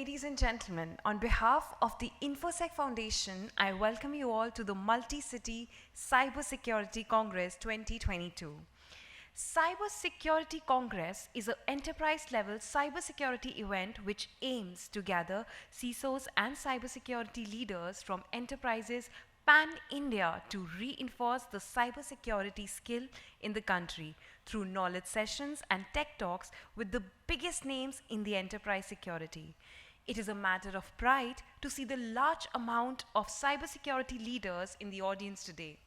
ladies and gentlemen. On behalf of the Infosec Foundation, I welcome you all to the Multi-City Cybersecurity Congress 2022. Cybersecurity Congress is an enterprise-level cybersecurity event which aims to gather CISOs and cybersecurity leaders from enterprises pan-India to reinforce the cybersecurity skill in the country through knowledge sessions and tech talks with the biggest names in the enterprise security. It is a matter of pride to see the large amount of cybersecurity leaders in the audience today.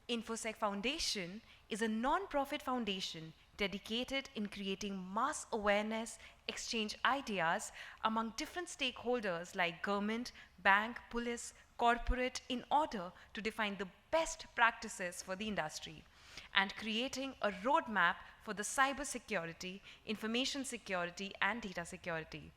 Infosec Foundation is a non-profit foundation dedicated in creating mass awareness, exchange ideas among different stakeholders like government, bank, police, corporate in order to define the best practices for the industry and creating a roadmap for the cybersecurity, information security and data security.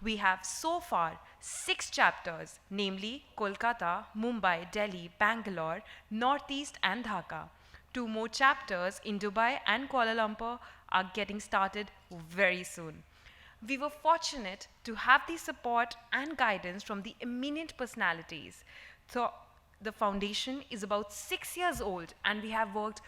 We have so far 6 chapters, namely Kolkata, Mumbai, Delhi, Bangalore, Northeast and Dhaka. 2 more chapters in Dubai and Kuala Lumpur are getting started very soon. We were fortunate to have the support and guidance from the eminent personalities. So the foundation is about 6 years old and we have worked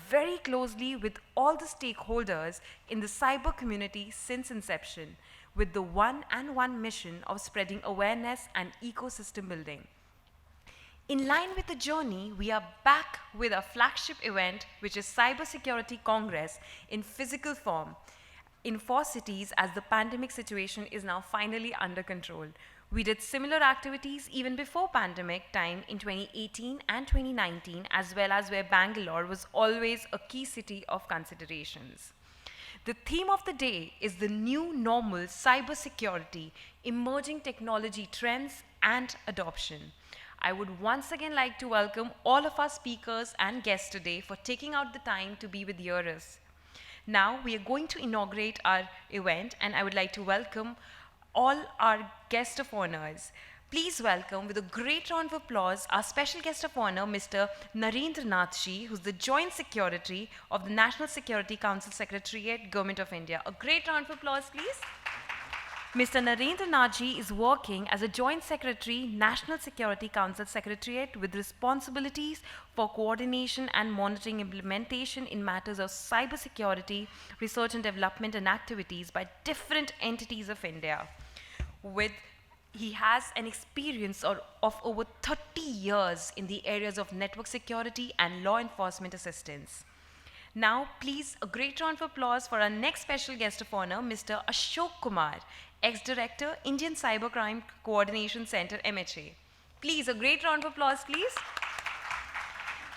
very closely with all the stakeholders in the cyber community since inception, with the one mission of spreading awareness and ecosystem building. In line with the journey, we are back with our flagship event, which is Cybersecurity Congress in physical form in 4 cities as the pandemic situation is now finally under control. We did similar activities even before pandemic time in 2018 and 2019, as well as where Bangalore was always a key city of considerations. The theme of the day is the new normal cybersecurity, emerging technology trends and adoption. I would once again like to welcome all of our speakers and guests today for taking out the time to be with us. Now we are going to inaugurate our event and I would like to welcome all our guests of honors. Please welcome with a great round of applause our special guest of honor, Mr. Narendra Nath Ji, who's the Joint Secretary of the National Security Council Secretariat, Government of India. A great round of applause, please. Mr. Narendra Nath Ji is working as a Joint Secretary, National Security Council Secretariat with responsibilities for coordination and monitoring implementation in matters of cybersecurity, research and development and activities by different entities of India. He has an experience of over 30 years in the areas of network security and law enforcement assistance. Now, please, a great round of applause for our next special guest of honor, Mr. Ashok Kumar, Ex-Director, Indian Cybercrime Coordination Center, MHA. Please, a great round of applause, please.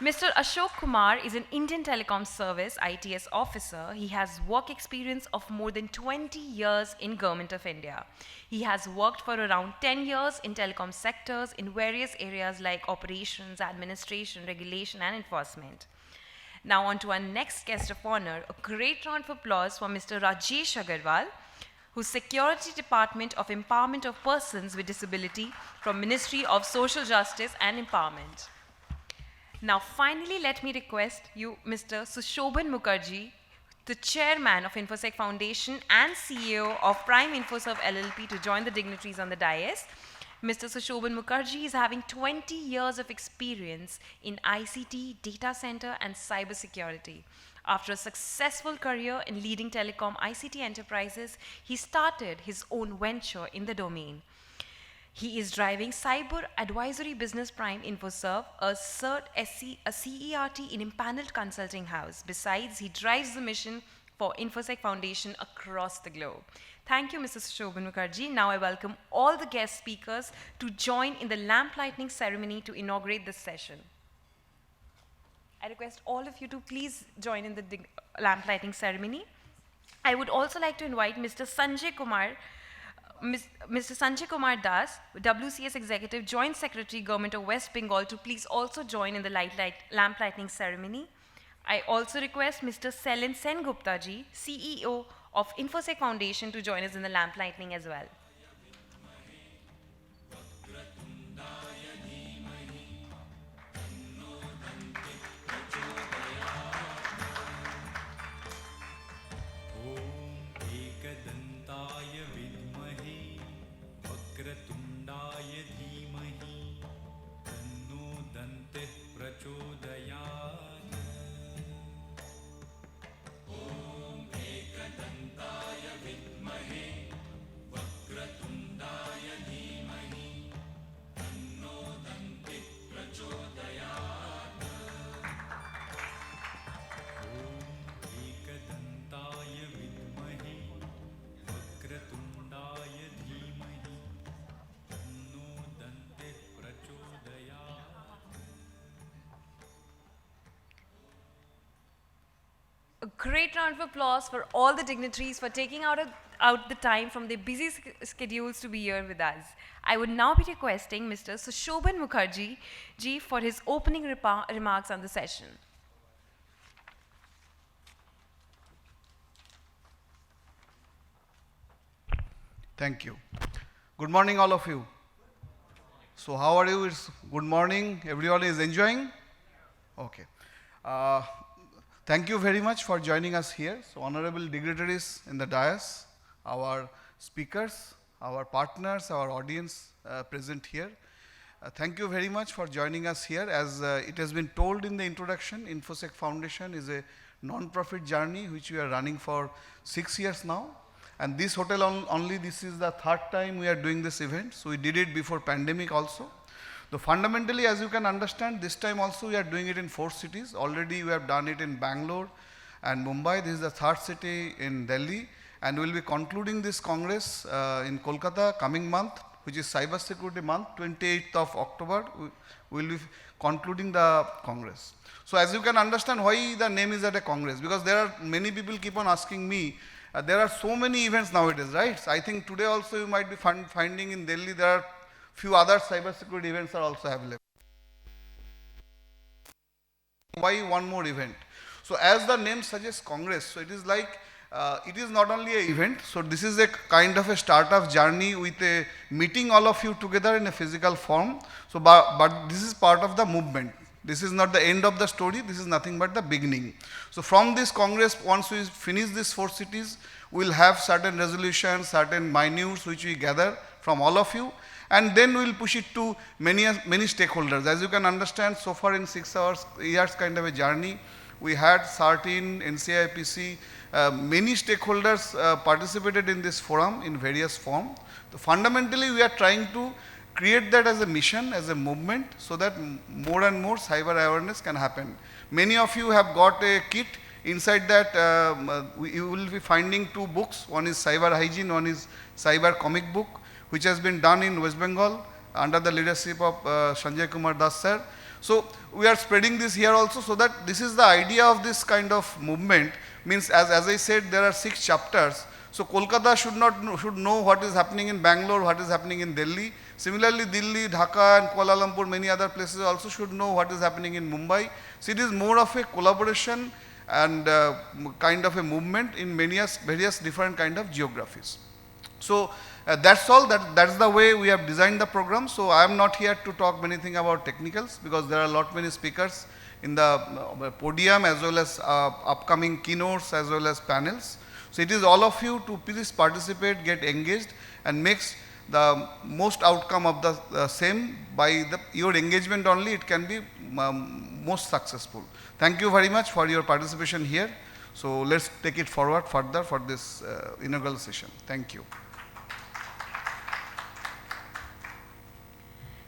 Mr. Ashok Kumar is an Indian Telecom Service ITS officer. He has work experience of more than 20 years in Government of India. He has worked for around 10 years in telecom sectors in various areas like operations, administration, regulation, and enforcement. Now on to our next guest of honor. A great round of applause for Mr. Rajesh Agarwal, who's Security Department of Empowerment of Persons with Disability from Ministry of Social Justice and Empowerment. Now finally, let me request you, Mr. Sushobhan Mukherjee, the Chairman of Infosec Foundation and CEO of Prime Infoserve LLP, to join the dignitaries on the dais. Mr. Sushobhan Mukherjee is having 20 years of experience in ICT, data center, and cybersecurity. After a successful career in leading telecom ICT enterprises, he started his own venture in the domain. He is driving Cyber Advisory Business Prime Infoserve, a CERT in impaneled consulting house. Besides, he drives the mission for Infosec Foundation across the globe. Thank you, Mr. Sushobhan Mukherjee. Now I welcome all the guest speakers to join in the lamp lighting ceremony to inaugurate this session. I request all of you to please join in the lamp lighting ceremony. I would also like to invite Mr. Sanjay Kumar Das, WCS Executive Joint Secretary, Government of West Bengal, to please also join in the lamp lighting ceremony. I also request Mr. Selin Sengupta Ji, CEO of Infosec Foundation, to join us in the lamp lighting as well. एकदन्ताय धीमहि तन्नो दन्तिः प्रचोदयात्। ॐ एकदन्ताय विद्महे वक्रतुण्डाय धीमहि तन्नो दन्तिः प्रचोदयात्। ॐ एकदन्ताय विद्महे वक्रतुण्डाय धीमहि तन्नो दन्तिः प्रचोदयात्। A great round of applause for all the dignitaries for taking out the time from their busy schedules to be here with us. I would now be requesting Mr. Sushoban Mukherjee ji for his opening remarks on the session. Thank you. Good morning, all of you. So, how are you? It's good morning. Everyone is enjoying? Okay. Thank you very much for joining us here. So, honorable dignitaries in the dais, our speakers, our partners, our audience present here. Thank you very much for joining us here. As it has been told in the introduction, Infosec Foundation is a non-profit journey which we are running for 6 years now. And this hotel only, this is the third time we are doing this event. So we did it before pandemic also. So fundamentally, as you can understand, this time also we are doing it in 4 cities. Already we have done it in Bangalore and Mumbai. This is the third city in Delhi. And we will be concluding this Congress in Kolkata coming month, which is Cyber Security Month, 28th of October. We will be concluding the Congress. So as you can understand why the name is at a Congress, because there are many people keep on asking me, there are so many events nowadays, right? So I think today also you might be finding in Delhi there are few other cyber security events are also available. Why one more event? So as the name suggests Congress, so it is like, it is not only an event, so this is a kind of a startup journey with a meeting all of you together in a physical form. So but this is part of the movement. This is not the end of the story, this is nothing but the beginning. So from this Congress, once we finish these 4 cities, we will have certain resolutions, certain minutes which we gather from all of you, and then we will push it to many stakeholders. As you can understand, so far in 6 years kind of a journey, we had CERT-In, NCIPC, many stakeholders participated in this forum in various forms. So fundamentally, we are trying to create that as a mission, as a movement, so that more and more cyber awareness can happen. Many of you have got a kit. Inside that, you will be finding 2 books. One is Cyber Hygiene, one is Cyber Comic Book, which has been done in West Bengal under the leadership of Sanjay Kumar Das sir. So we are spreading this here also, so that this is the idea of this kind of movement. Means as I said, there are 6 chapters. So Kolkata should know what is happening in Bangalore, what is happening in Delhi. Similarly, Delhi, Dhaka and Kuala Lumpur, many other places also should know what is happening in Mumbai. So it is more of a collaboration and kind of a movement in various different kind of geographies. So that's all, that's the way we have designed the program. So I am not here to talk anything about technicals, because there are many speakers in the podium, as well as upcoming keynotes, as well as panels. So it is all of you to please participate, get engaged, and makes the most outcome of the same. By your engagement only, it can be most successful. Thank you very much for your participation here. So let's take it forward further for this inaugural session. Thank you.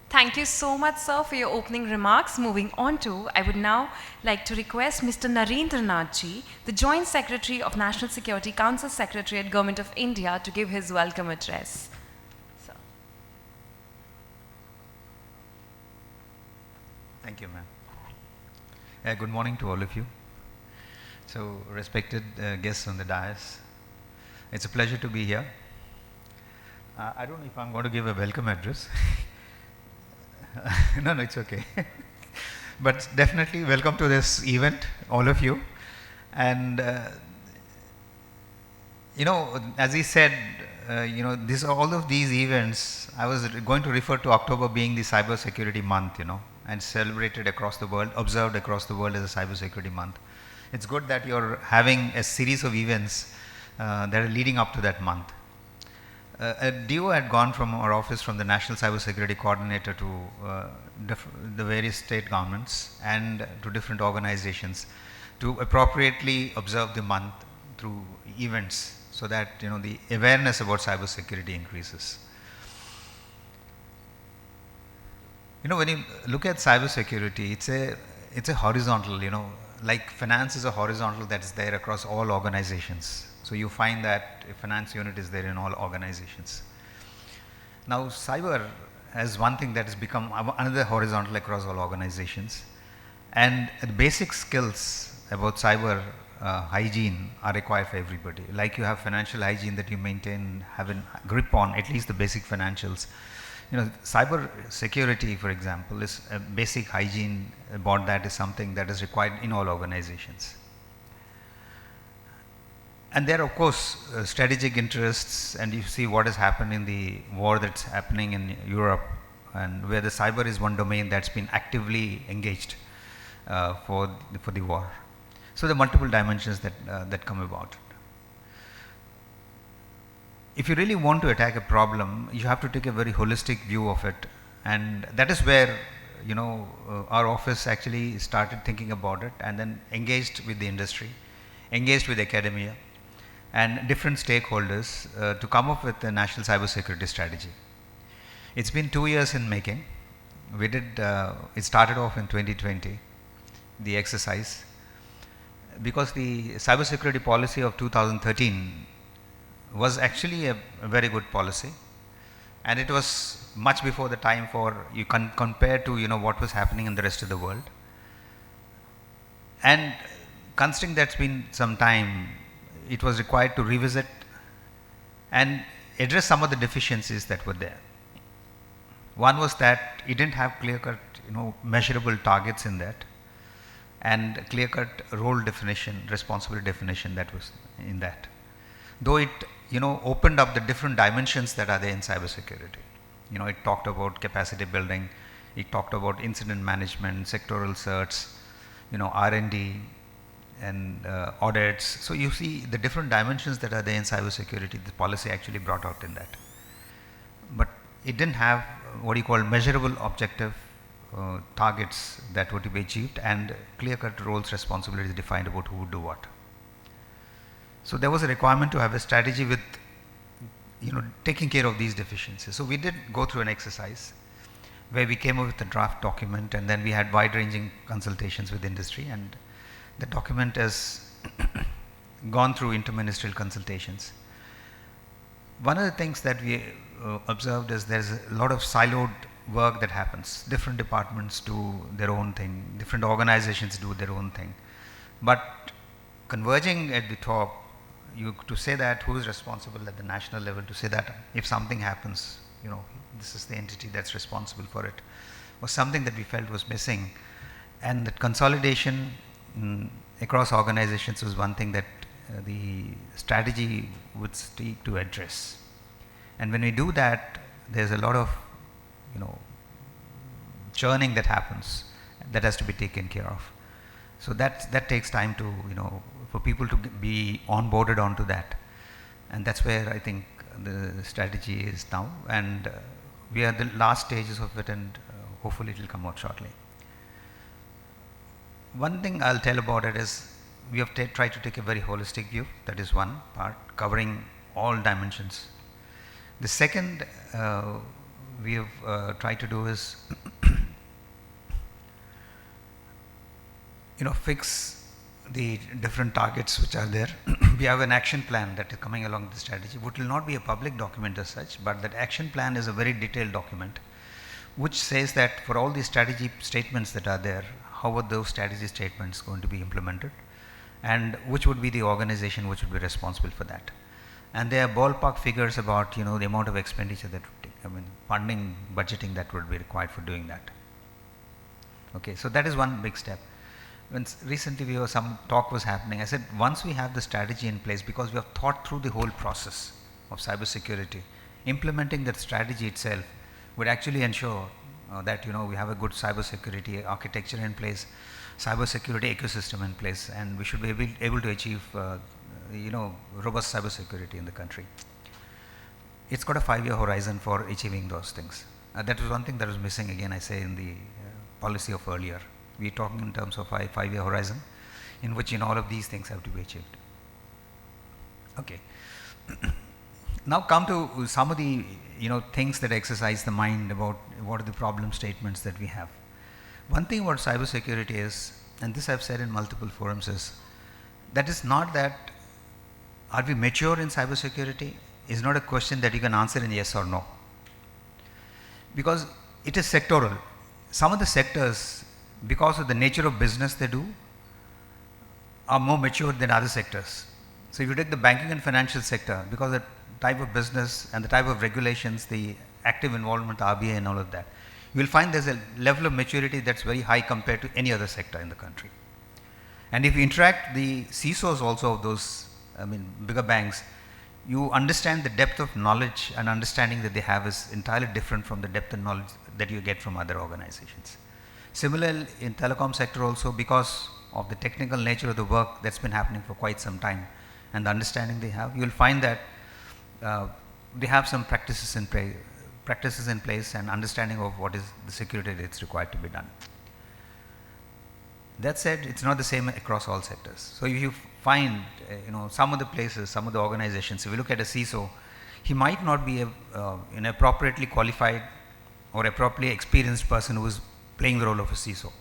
Thank you so much, sir, for your opening remarks. Moving on to, I would now like to request Mr. Narendra Nath ji, the Joint Secretary of National Security Council Secretariat, Government of India, to give his welcome address. Sir. Thank you, ma'am. Good morning to all of you. So, respected guests on the dais, it's a pleasure to be here. I don't know if I'm going to give a welcome address. No, it's okay. But definitely welcome to this event, all of you. And as he said, all of these events, I was going to refer to October being the Cyber Security Month, and celebrated across the world, observed across the world as a Cyber Security Month. It's good that you're having a series of events that are leading up to that month. A DO had gone from our office, from the National Cybersecurity Coordinator, to the various state governments and to different organizations to appropriately observe the month through events, so that the awareness about cybersecurity increases. When you look at cybersecurity, it's a horizontal, like finance is a horizontal that is there across all organizations. So you find that a finance unit is there in all organizations. Now cyber as one thing that has become another horizontal across all organizations, and the basic skills about cyber hygiene are required for everybody. Like you have financial hygiene that you maintain, have a grip on at least the basic financials. Cyber security, for example, is a basic hygiene about that is something that is required in all organizations. And there are, of course, strategic interests, and you see what has happened in the war that's happening in Europe, and where the cyber is one domain that's been actively engaged for the war. So the multiple dimensions that come about. If you really want to attack a problem, you have to take a very holistic view of it, and that is where our office actually started thinking about it, and then engaged with the industry, engaged with academia and different stakeholders to come up with a national cybersecurity strategy. It's been 2 years in making. We did it started off in 2020, the exercise, because the cybersecurity policy of 2013 was actually a very good policy, and it was much before the time for you compare to what was happening in the rest of the world. And considering that's been some time, it was required to revisit and address some of the deficiencies that were there. One was that it didn't have clear-cut measurable targets in that, and clear-cut role definition, responsibility definition that was in that. Though it opened up the different dimensions that are there in cybersecurity. It talked about capacity building, it talked about incident management, sectoral certs, R&D and audits. So you see the different dimensions that are there in cybersecurity, the policy actually brought out in that. But it didn't have what you call measurable objective targets that were to be achieved, and clear-cut roles, responsibilities defined about who would do what. So there was a requirement to have a strategy with taking care of these deficiencies. So we did go through an exercise where we came up with a draft document, and then we had wide-ranging consultations with industry, and the document has gone through interministerial consultations. One of the things that we observed is there's a lot of siloed work that happens. Different departments do their own thing, different organizations do their own thing, but converging at the top, to say that who is responsible at the national level, to say that if something happens, this is the entity that's responsible for it, was something that we felt was missing. And that consolidation across organizations was one thing that the strategy would seek to address. And when we do that, there's a lot of churning that happens that has to be taken care of. So that takes time to for people to be onboarded onto that, and that's where I think the strategy is now, and we are the last stages of it, and hopefully it will come out shortly. One thing I'll tell about it is we have tried to take a very holistic view. That is one part, covering all dimensions. The second we have tried to do is fix the different targets which are there. We have an action plan that is coming along the strategy, which will not be a public document as such, but that action plan is a very detailed document which says that for all the strategy statements that are there, how are those strategy statements going to be implemented, and which would be the organization which would be responsible for that. And there are ballpark figures about the amount of expenditure that would take, funding, budgeting that would be required for doing that. Okay, so that is one big step. When recently some talk was happening, I said once we have the strategy in place, because we have thought through the whole process of cybersecurity, implementing that strategy itself would actually ensure that we have a good cybersecurity architecture in place, cybersecurity ecosystem in place, and we should be able to achieve robust cybersecurity in the country. it's got a 5-year horizon for achieving those things. That was one thing that was missing, again I say, in the policy of earlier. We are talking in terms of a 5-year horizon in which all of these things have to be achieved. Okay. Now come to some of the things that exercise the mind about what are the problem statements that we have. One thing about cybersecurity is, and this I have said in multiple forums, is that is not that are we mature in cybersecurity is not a question that you can answer in yes or no, because it is sectoral. Some of the sectors, because of the nature of business they do, are more mature than other sectors. So if you take the banking and financial sector, because the type of business and the type of regulations, the active involvement of RBI and all of that, you will find there is a level of maturity that's very high compared to any other sector in the country. And if you interact the CISOs also of those, bigger banks, you understand the depth of knowledge and understanding that they have is entirely different from the depth and knowledge that you get from other organizations. Similarly, in telecom sector also, because of the technical nature of the work that's been happening for quite some time and the understanding they have, you will find that they have some practices in place and understanding of what is the security that's required to be done. That said, it's not the same across all sectors. So if you find, some of the places, some of the organizations, if you look at a CISO, he might not be an appropriately qualified or appropriately experienced person who is playing the role of a CISO.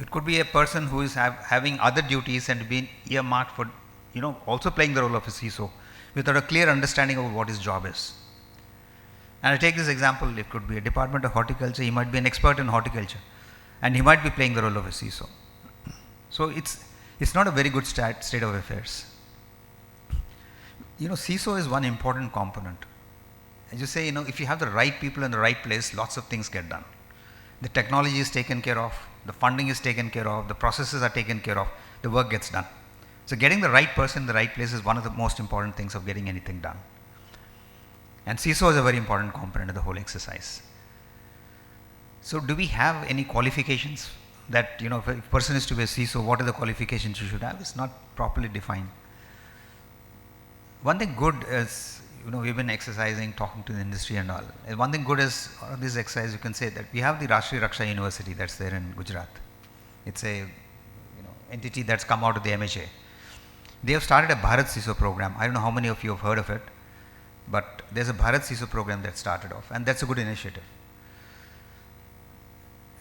It could be a person who is having other duties and being earmarked for, also playing the role of a CISO without a clear understanding of what his job is. And I take this example, it could be a department of horticulture, he might be an expert in horticulture and he might be playing the role of a CISO. So it's not a very good state of affairs. CISO is one important component. As you say, if you have the right people in the right place, lots of things get done. The technology is taken care of, the funding is taken care of, the processes are taken care of, the work gets done. So getting the right person in the right place is one of the most important things of getting anything done. And CISO is a very important component of the whole exercise. So do we have any qualifications that, if a person is to be a CISO, what are the qualifications you should have? It's not properly defined. One thing good is, we've been exercising, talking to the industry and all. And one thing good is, on this exercise you can say that we have the Rashtriya Raksha University that's there in Gujarat. It's a entity that's come out of the MHA. They have started a Bharat CISO program. I don't know how many of you have heard of it, but there's a Bharat CISO program that started off, and that's a good initiative.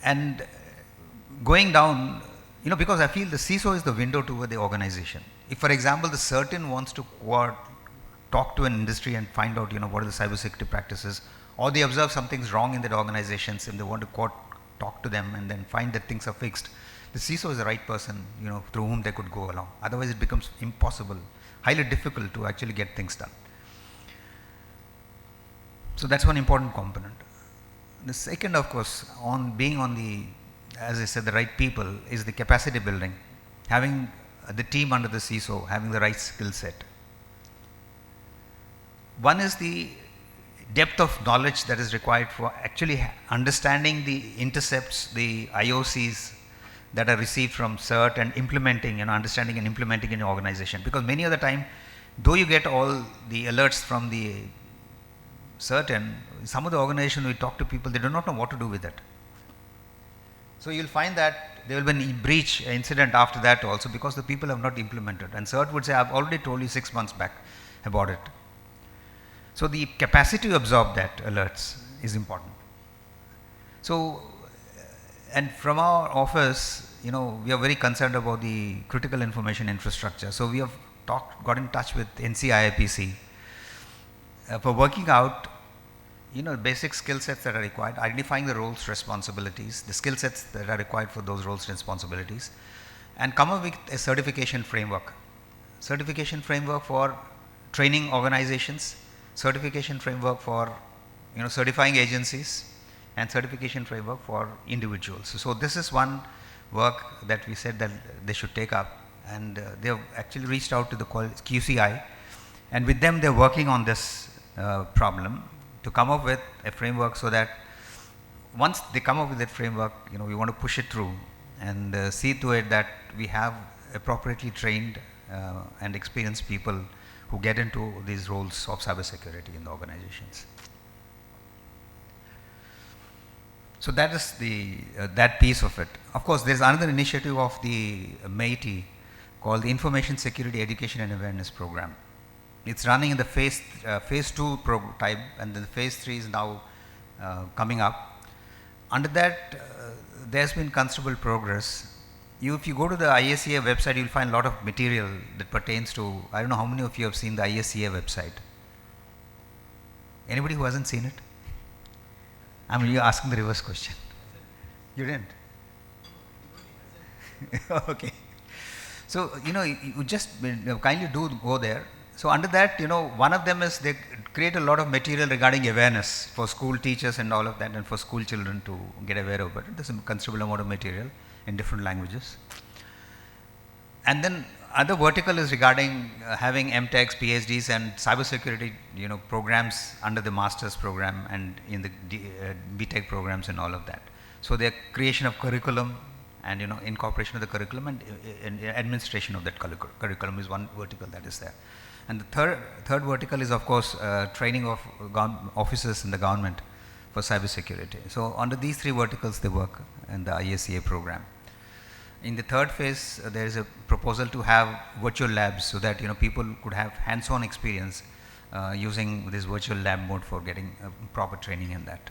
And going down, because I feel the CISO is the window toward the organization. If, for example, the certain wants to talk to an industry and find out, what are the cybersecurity practices, or they observe something's wrong in their organizations and they want to talk to them and then find that things are fixed, the CISO is the right person, through whom they could go along. Otherwise, it becomes impossible, highly difficult to actually get things done. So that's one important component. The second, of course, as I said, the right people, is the capacity building. Having the team under the CISO, having the right skill set. One is the depth of knowledge that is required for actually understanding the intercepts, the IOCs that are received from CERT and implementing, understanding and implementing in your organization. Because many of the time, though you get all the alerts from the CERT, and some of the organizations we talk to people, they do not know what to do with it. So you'll find that there will be a breach incident after that also, because the people have not implemented. And CERT would say, I've already told you 6 months back about it. So the capacity to absorb that alerts is important. So, and from our office, we are very concerned about the critical information infrastructure. So we have got in touch with NCIIPC for working out, basic skill sets that are required, identifying the roles, responsibilities, the skill sets that are required for those roles, responsibilities, and come up with a certification framework. Certification framework for training organizations, certification framework for, certifying agencies, and certification framework for individuals. So this is one work that we said that they should take up, and they have actually reached out to the QCI, and with them they're working on this problem to come up with a framework, so that once they come up with that framework, we want to push it through and see to it that we have appropriately trained and experienced people who get into these roles of cybersecurity in the organizations. So that is the that piece of it. Of course, there is another initiative of the MAIT called the Information Security Education and Awareness Program. It's running in the phase 2 prototype, and then the phase 3 is now coming up. Under that, there's been considerable progress. If you go to the ISEA website, you'll find a lot of material that pertains to, I don't know how many of you have seen the ISEA website. Anybody who hasn't seen it? I mean, you're asking the reverse question. You didn't? Okay. So, you just kindly do go there. So, under that, one of them is they create a lot of material regarding awareness for school teachers and all of that, and for school children to get aware of it. There's a considerable amount of material in different languages. And then other vertical is regarding having MTechs, PhDs and cybersecurity programs under the master's program and in the BTech programs and all of that. So the creation of curriculum and incorporation of the curriculum and administration of that curriculum is one vertical that is there. And the third vertical is of course training of officers in the government for cybersecurity. So under these three verticals they work in the ISEA program. In the third phase, there is a proposal to have virtual labs so that people could have hands-on experience using this virtual lab mode for getting proper training in that.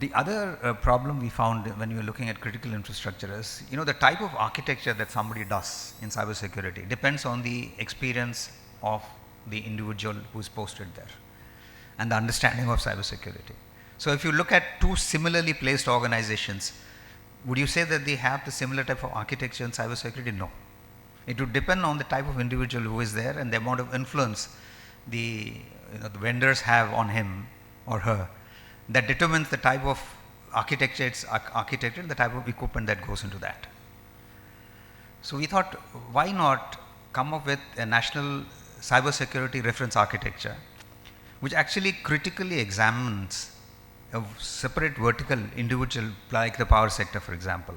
The other problem we found when we were looking at critical infrastructure is, the type of architecture that somebody does in cybersecurity depends on the experience of the individual who is posted there and the understanding of cybersecurity. So if you look at two similarly placed organizations, would you say that they have the similar type of architecture in cybersecurity? No. It would depend on the type of individual who is there and the amount of influence the vendors have on him or her. That determines the type of architecture it's architected, the type of equipment that goes into that. So we thought, why not come up with a national cybersecurity reference architecture, which actually critically examines a separate vertical individual like the power sector, for example,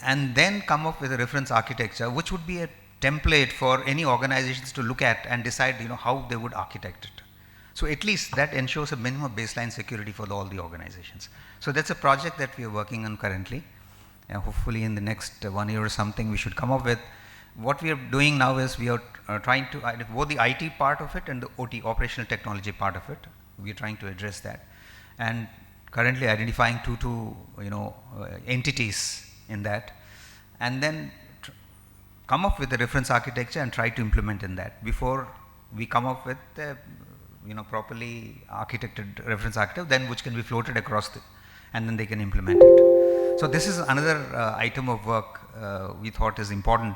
and then come up with a reference architecture which would be a template for any organizations to look at and decide how they would architect it. So at least that ensures a minimum baseline security for all the organizations. So that's a project that we are working on currently. Hopefully in the next 1 year or something we should come up with. What we are doing now is we are trying to both the IT part of it and the OT, operational technology part of it. We are trying to address that, and currently identifying two entities in that, and then come up with a reference architecture and try to implement in that before we come up with properly architected reference architecture, then which can be floated across and then they can implement it. So this is another item of work we thought is important,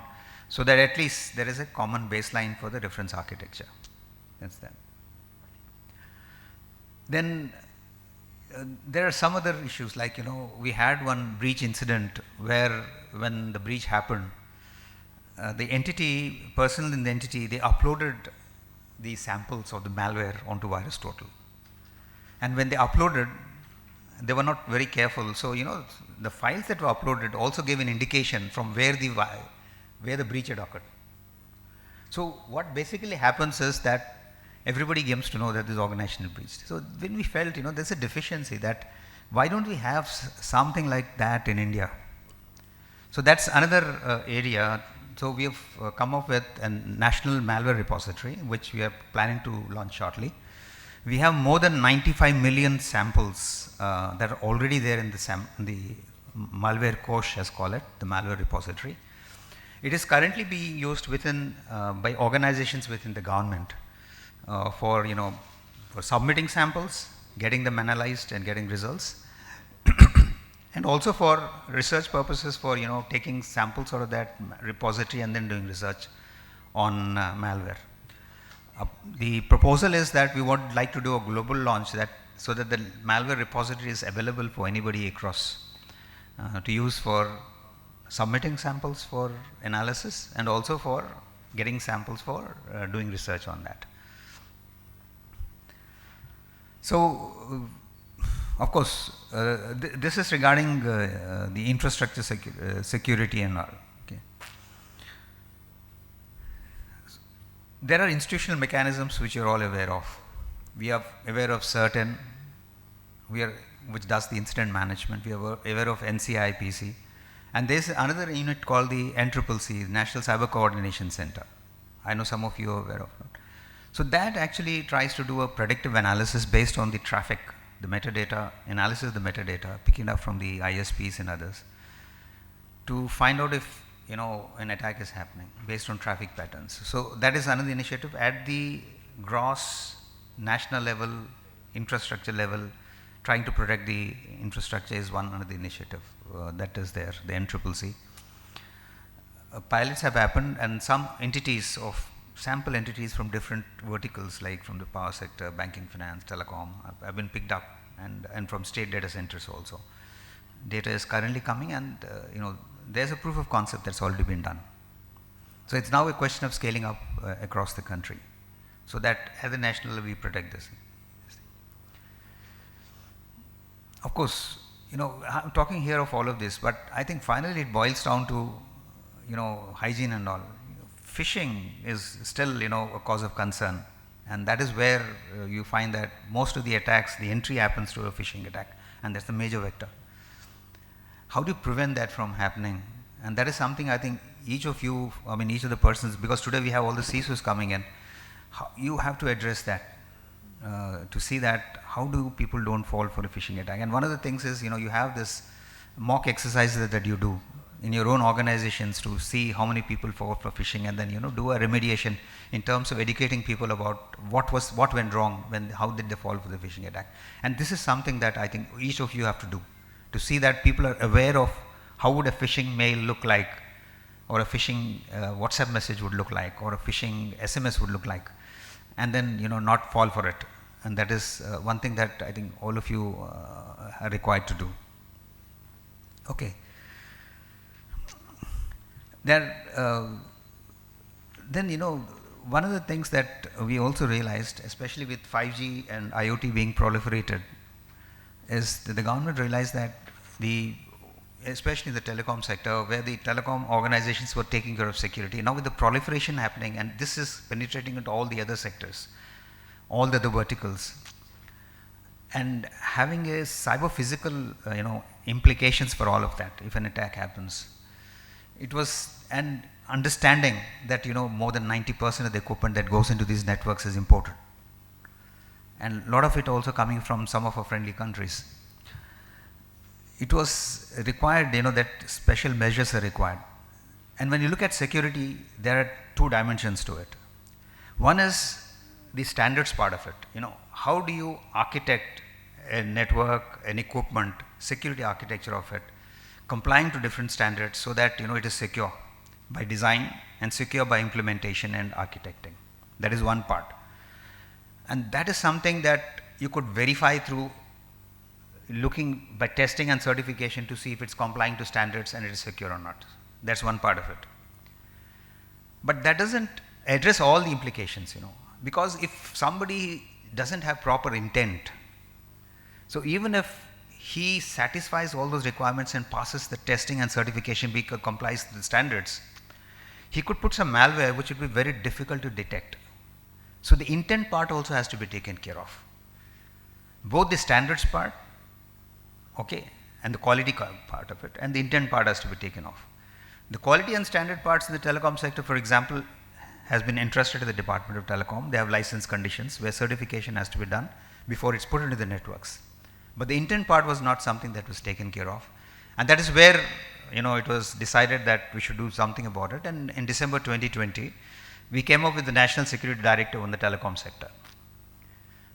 so that at least there is a common baseline for the reference architecture. That's that. Then there are some other issues, like we had one breach incident where when the breach happened, the person in the entity, they uploaded the samples of the malware onto VirusTotal, and when they uploaded, they were not very careful. So the files that were uploaded also gave an indication from where the breach had occurred. So what basically happens is that everybody comes to know that this organization is breached. So when we felt there's a deficiency, that why don't we have something like that in India? So that's another area. So we have come up with a national malware repository, which we are planning to launch shortly. We have more than 95 million samples that are already there in the malware kosh, as call it, the malware repository. It is currently being used by organizations within the government for submitting samples, getting them analyzed and getting results, and also for research purposes, for taking samples out of that repository and then doing research on malware. The proposal is that we would like to do a global launch so that the malware repository is available for anybody across to use for submitting samples for analysis and also for getting samples for doing research on that. So of course this is regarding the infrastructure security and all. Okay. There are institutional mechanisms which you're all aware of. We are aware of certain, which does the incident management. We are aware of NCIPC, and there's another unit called the NCCC, National Cyber Coordination Center. I know some of you are aware of it. So that actually tries to do a predictive analysis based on the traffic, the metadata, analysis of the metadata, picking up from the ISPs and others, to find out if an attack is happening based on traffic patterns. So that is another initiative at the gross national level, infrastructure level. Trying to protect the infrastructure is one another initiative that is there, the NCCC. Pilots have happened, and some entities of sample entities from different verticals, like from the power sector, banking, finance, telecom, have been picked up, and from state data centers also. Data is currently coming, and there's a proof of concept that's already been done. So it's now a question of scaling up across the country, so that at the national level we protect this. Of course, I'm talking here of all of this, but I think finally it boils down to hygiene and all. Phishing is still a cause of concern, and that is where you find that most of the attacks, the entry happens through a phishing attack, and that's the major vector. How do you prevent that from happening? And that is something I think each of you, each of the persons, because today we have all the CISOs coming in, you have to address that to see that how do people don't fall for a phishing attack. And one of the things is, you have this mock exercises that you do in your own organizations to see how many people fall for phishing, and then do a remediation in terms of educating people about what went wrong, how did they fall for the phishing attack. And this is something that I think each of you have to do, to see that people are aware of how would a phishing mail look like, or a phishing WhatsApp message would look like, or a phishing SMS would look like, and then not fall for it. And that is one thing that I think all of you are required to do. Okay. Then one of the things that we also realized, especially with 5G and IoT being proliferated, is that the government realized that especially the telecom sector, where the telecom organizations were taking care of security, now with the proliferation happening, and this is penetrating into all the other sectors, all the other verticals, and having a cyber physical implications for all of that if an attack happens. It was an understanding that more than 90% of the equipment that goes into these networks is imported, and a lot of it also coming from some of our friendly countries. It was required, that special measures are required. And when you look at security, there are two dimensions to it. One is the standards part of it. How do you architect a network, an equipment, security architecture of it, complying to different standards so that it is secure by design and secure by implementation and architecting. That is one part. And that is something that you could verify through looking by testing and certification to see if it's complying to standards and it is secure or not. That's one part of it. But that doesn't address all the implications, because if somebody doesn't have proper intent, so even if he satisfies all those requirements and passes the testing and certification because complies to the standards, he could put some malware which would be very difficult to detect. So the intent part also has to be taken care of. Both the standards part, and the quality part of it, and the intent part has to be taken off. The quality and standard parts in the telecom sector, for example, has been entrusted to the Department of Telecom. They have license conditions where certification has to be done before it's put into the networks. But the intent part was not something that was taken care of, and that is where it was decided that we should do something about it. And in December 2020, we came up with the National Security Directive on the telecom sector.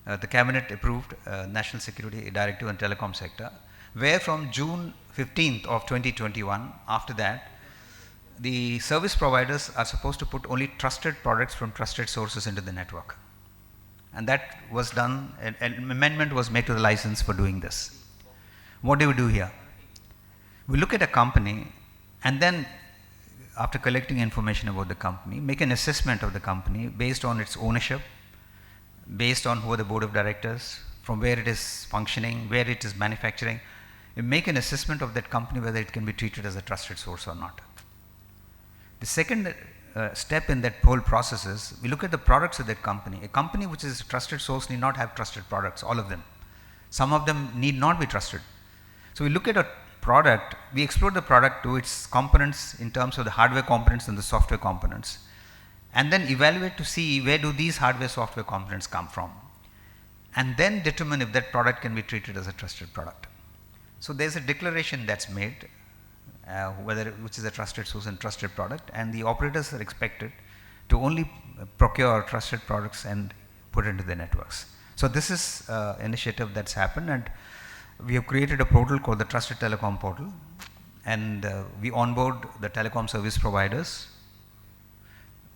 The cabinet approved National Security Directive on telecom sector, where from June 15th of 2021, after that, the service providers are supposed to put only trusted products from trusted sources into the network. And that was done, an amendment was made to the license for doing this. What do we do here? We look at a company, and then after collecting information about the company, make an assessment of the company based on its ownership, based on who are the board of directors, from where it is functioning, where it is manufacturing. You make an assessment of that company whether it can be treated as a trusted source or not. The second step in that whole process is we look at the products of that company. A company which is a trusted source need not have trusted products, all of them. Some of them need not be trusted. So we look at a product, we explore the product to its components in terms of the hardware components and the software components, and then evaluate to see where do these hardware software components come from, and then determine if that product can be treated as a trusted product. So there's a declaration that's made, which is a trusted source and trusted product, and the operators are expected to only procure trusted products and put into the networks. So this is initiative that's happened, and we have created a portal called the Trusted Telecom Portal, and we onboard the telecom service providers,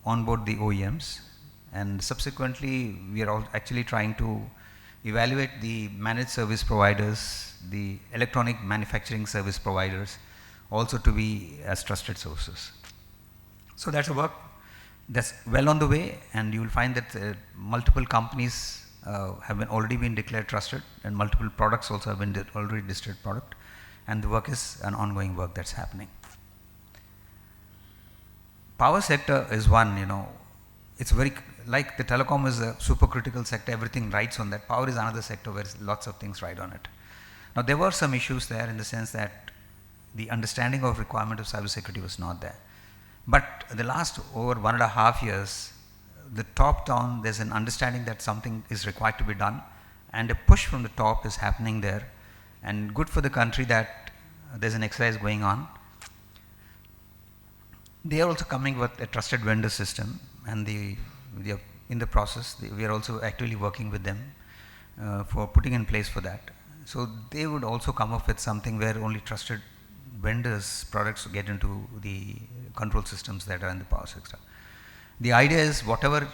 onboard the OEMs, and subsequently we are actually trying to evaluate the managed service providers, the electronic manufacturing service providers, also to be as trusted sources. So that's a work that's well on the way, and you will find that multiple companies have already been declared trusted, and multiple products also have been already listed product, and the work is an ongoing work that's happening. Power sector is one, it's very, like the telecom is a supercritical sector, everything rides on that. Power is another sector where lots of things ride on it. Now there were some issues there in the sense that the understanding of requirement of cybersecurity was not there. But the last over 1.5 years, the top down, there's an understanding that something is required to be done, and a push from the top is happening there, and good for the country that there's an exercise going on. They are also coming with a trusted vendor system, and they are in the process. We are also actively working with them for putting in place for that. So they would also come up with something where only trusted vendors' products get into the control systems that are in the power sector. The idea is whatever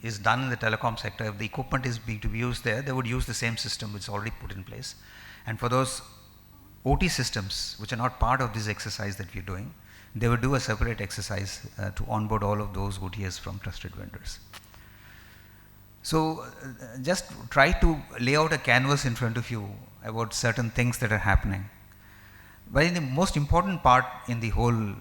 is done in the telecom sector, if the equipment is to be used there, they would use the same system which is already put in place. And for those OT systems which are not part of this exercise that we are doing, they would do a separate exercise to onboard all of those OTS from trusted vendors. So just try to lay out a canvas in front of you about certain things that are happening. But the most important part in the whole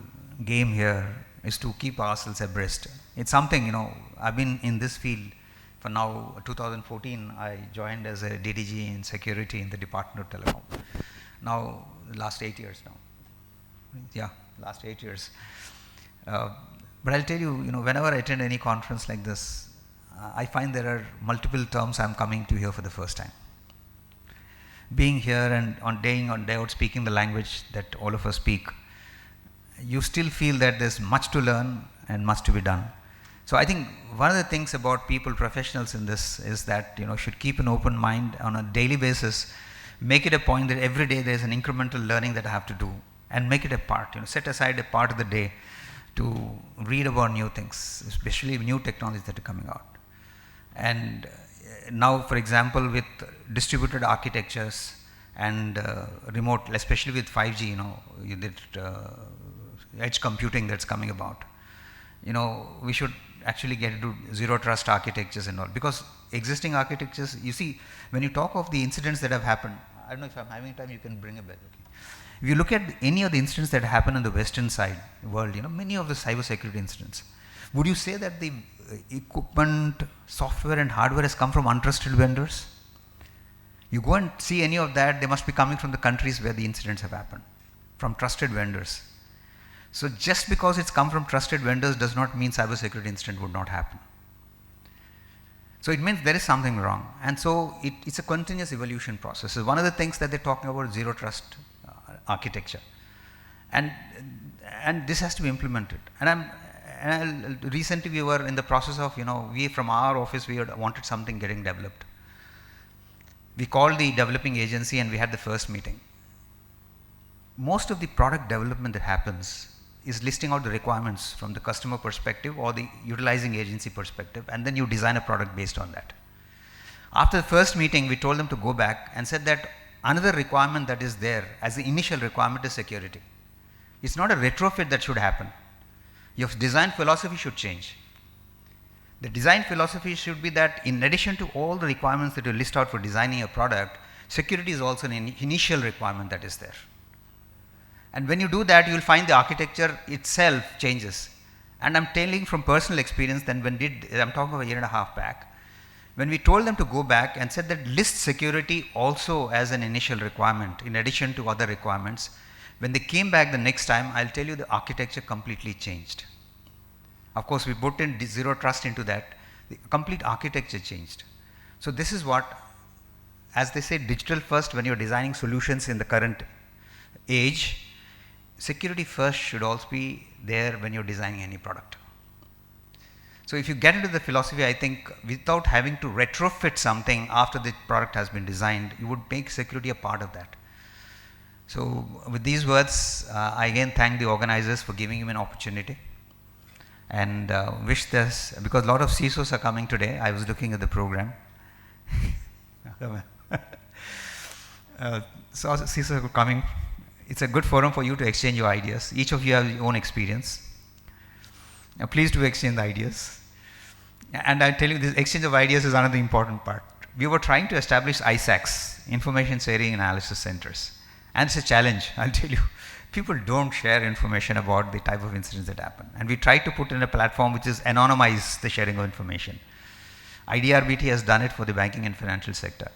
game here is to keep ourselves abreast. It's something, I've been in this field for now, 2014, I joined as a DDG in security in the Department of Telecom. Now, last 8 years now. Yeah, last 8 years. But I'll tell you, whenever I attend any conference like this, I find there are multiple terms I'm coming to hear for the first time. Being here and on day in, on day out, speaking the language that all of us speak, you still feel that there's much to learn and much to be done. So I think one of the things about people, professionals in this, is that should keep an open mind on a daily basis, make it a point that every day there's an incremental learning that I have to do, and make it a part, set aside a part of the day to read about new things, especially new technologies that are coming out. And now, for example, with distributed architectures and remote, especially with 5G, you did edge computing that's coming about. We should actually get into zero trust architectures and all, because existing architectures, you see, when you talk of the incidents that have happened, I don't know if I'm having time, you can bring a bell. Okay. If you look at any of the incidents that happen on the western side world, many of the cybersecurity incidents, would you say that the equipment, software and hardware has come from untrusted vendors? You go and see any of that, they must be coming from the countries where the incidents have happened, from trusted vendors. So just because it's come from trusted vendors does not mean cybersecurity incident would not happen. So it means there is something wrong, and so it's a continuous evolution process. So one of the things that they're talking about, zero trust architecture, and this has to be implemented. And recently we were in the process of, we from our office, we had wanted something getting developed. We called the developing agency and we had the first meeting. Most of the product development that happens is listing out the requirements from the customer perspective or the utilizing agency perspective, and then you design a product based on that. After the first meeting, we told them to go back and said that another requirement that is there as the initial requirement is security. It's not a retrofit that should happen. Your design philosophy should change. The design philosophy should be that in addition to all the requirements that you list out for designing a product, security is also an initial requirement that is there. And when you do that, you will find the architecture itself changes. And I'm telling from personal experience, then I'm talking about a year and a half back, when we told them to go back and said that list security also as an initial requirement in addition to other requirements, when they came back the next time, I'll tell you the architecture completely changed. Of course, we put in zero trust into that, the complete architecture changed. So this is what, as they say, digital first when you're designing solutions in the current age, security first should also be there when you're designing any product. So if you get into the philosophy, I think without having to retrofit something after the product has been designed, you would make security a part of that. So with these words, I again thank the organizers for giving me an opportunity, and wish this, because a lot of CISOs are coming today. I was looking at the program. So CISOs are coming. It's a good forum for you to exchange your ideas. Each of you have your own experience. Please do exchange the ideas. And I tell you, this exchange of ideas is another important part. We were trying to establish ISACs, Information Sharing Analysis Centers. And it's a challenge, I'll tell you. People don't share information about the type of incidents that happen. And we try to put in a platform which is anonymize the sharing of information. IDRBT has done it for the banking and financial sector.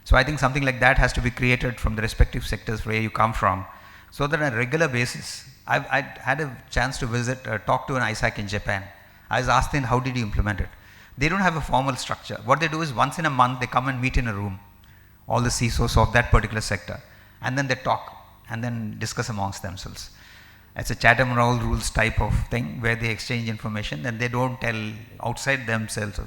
So I think something like that has to be created from the respective sectors where you come from, so that on a regular basis, I had a chance to visit, talk to an ISAC in Japan. I was asked them, how did you implement it? They don't have a formal structure. What they do is once in a month, they come and meet in a room, all the CISOs of that particular sector, and then they talk and then discuss amongst themselves. It's a Chatham rules type of thing where they exchange information, and they don't tell outside themselves,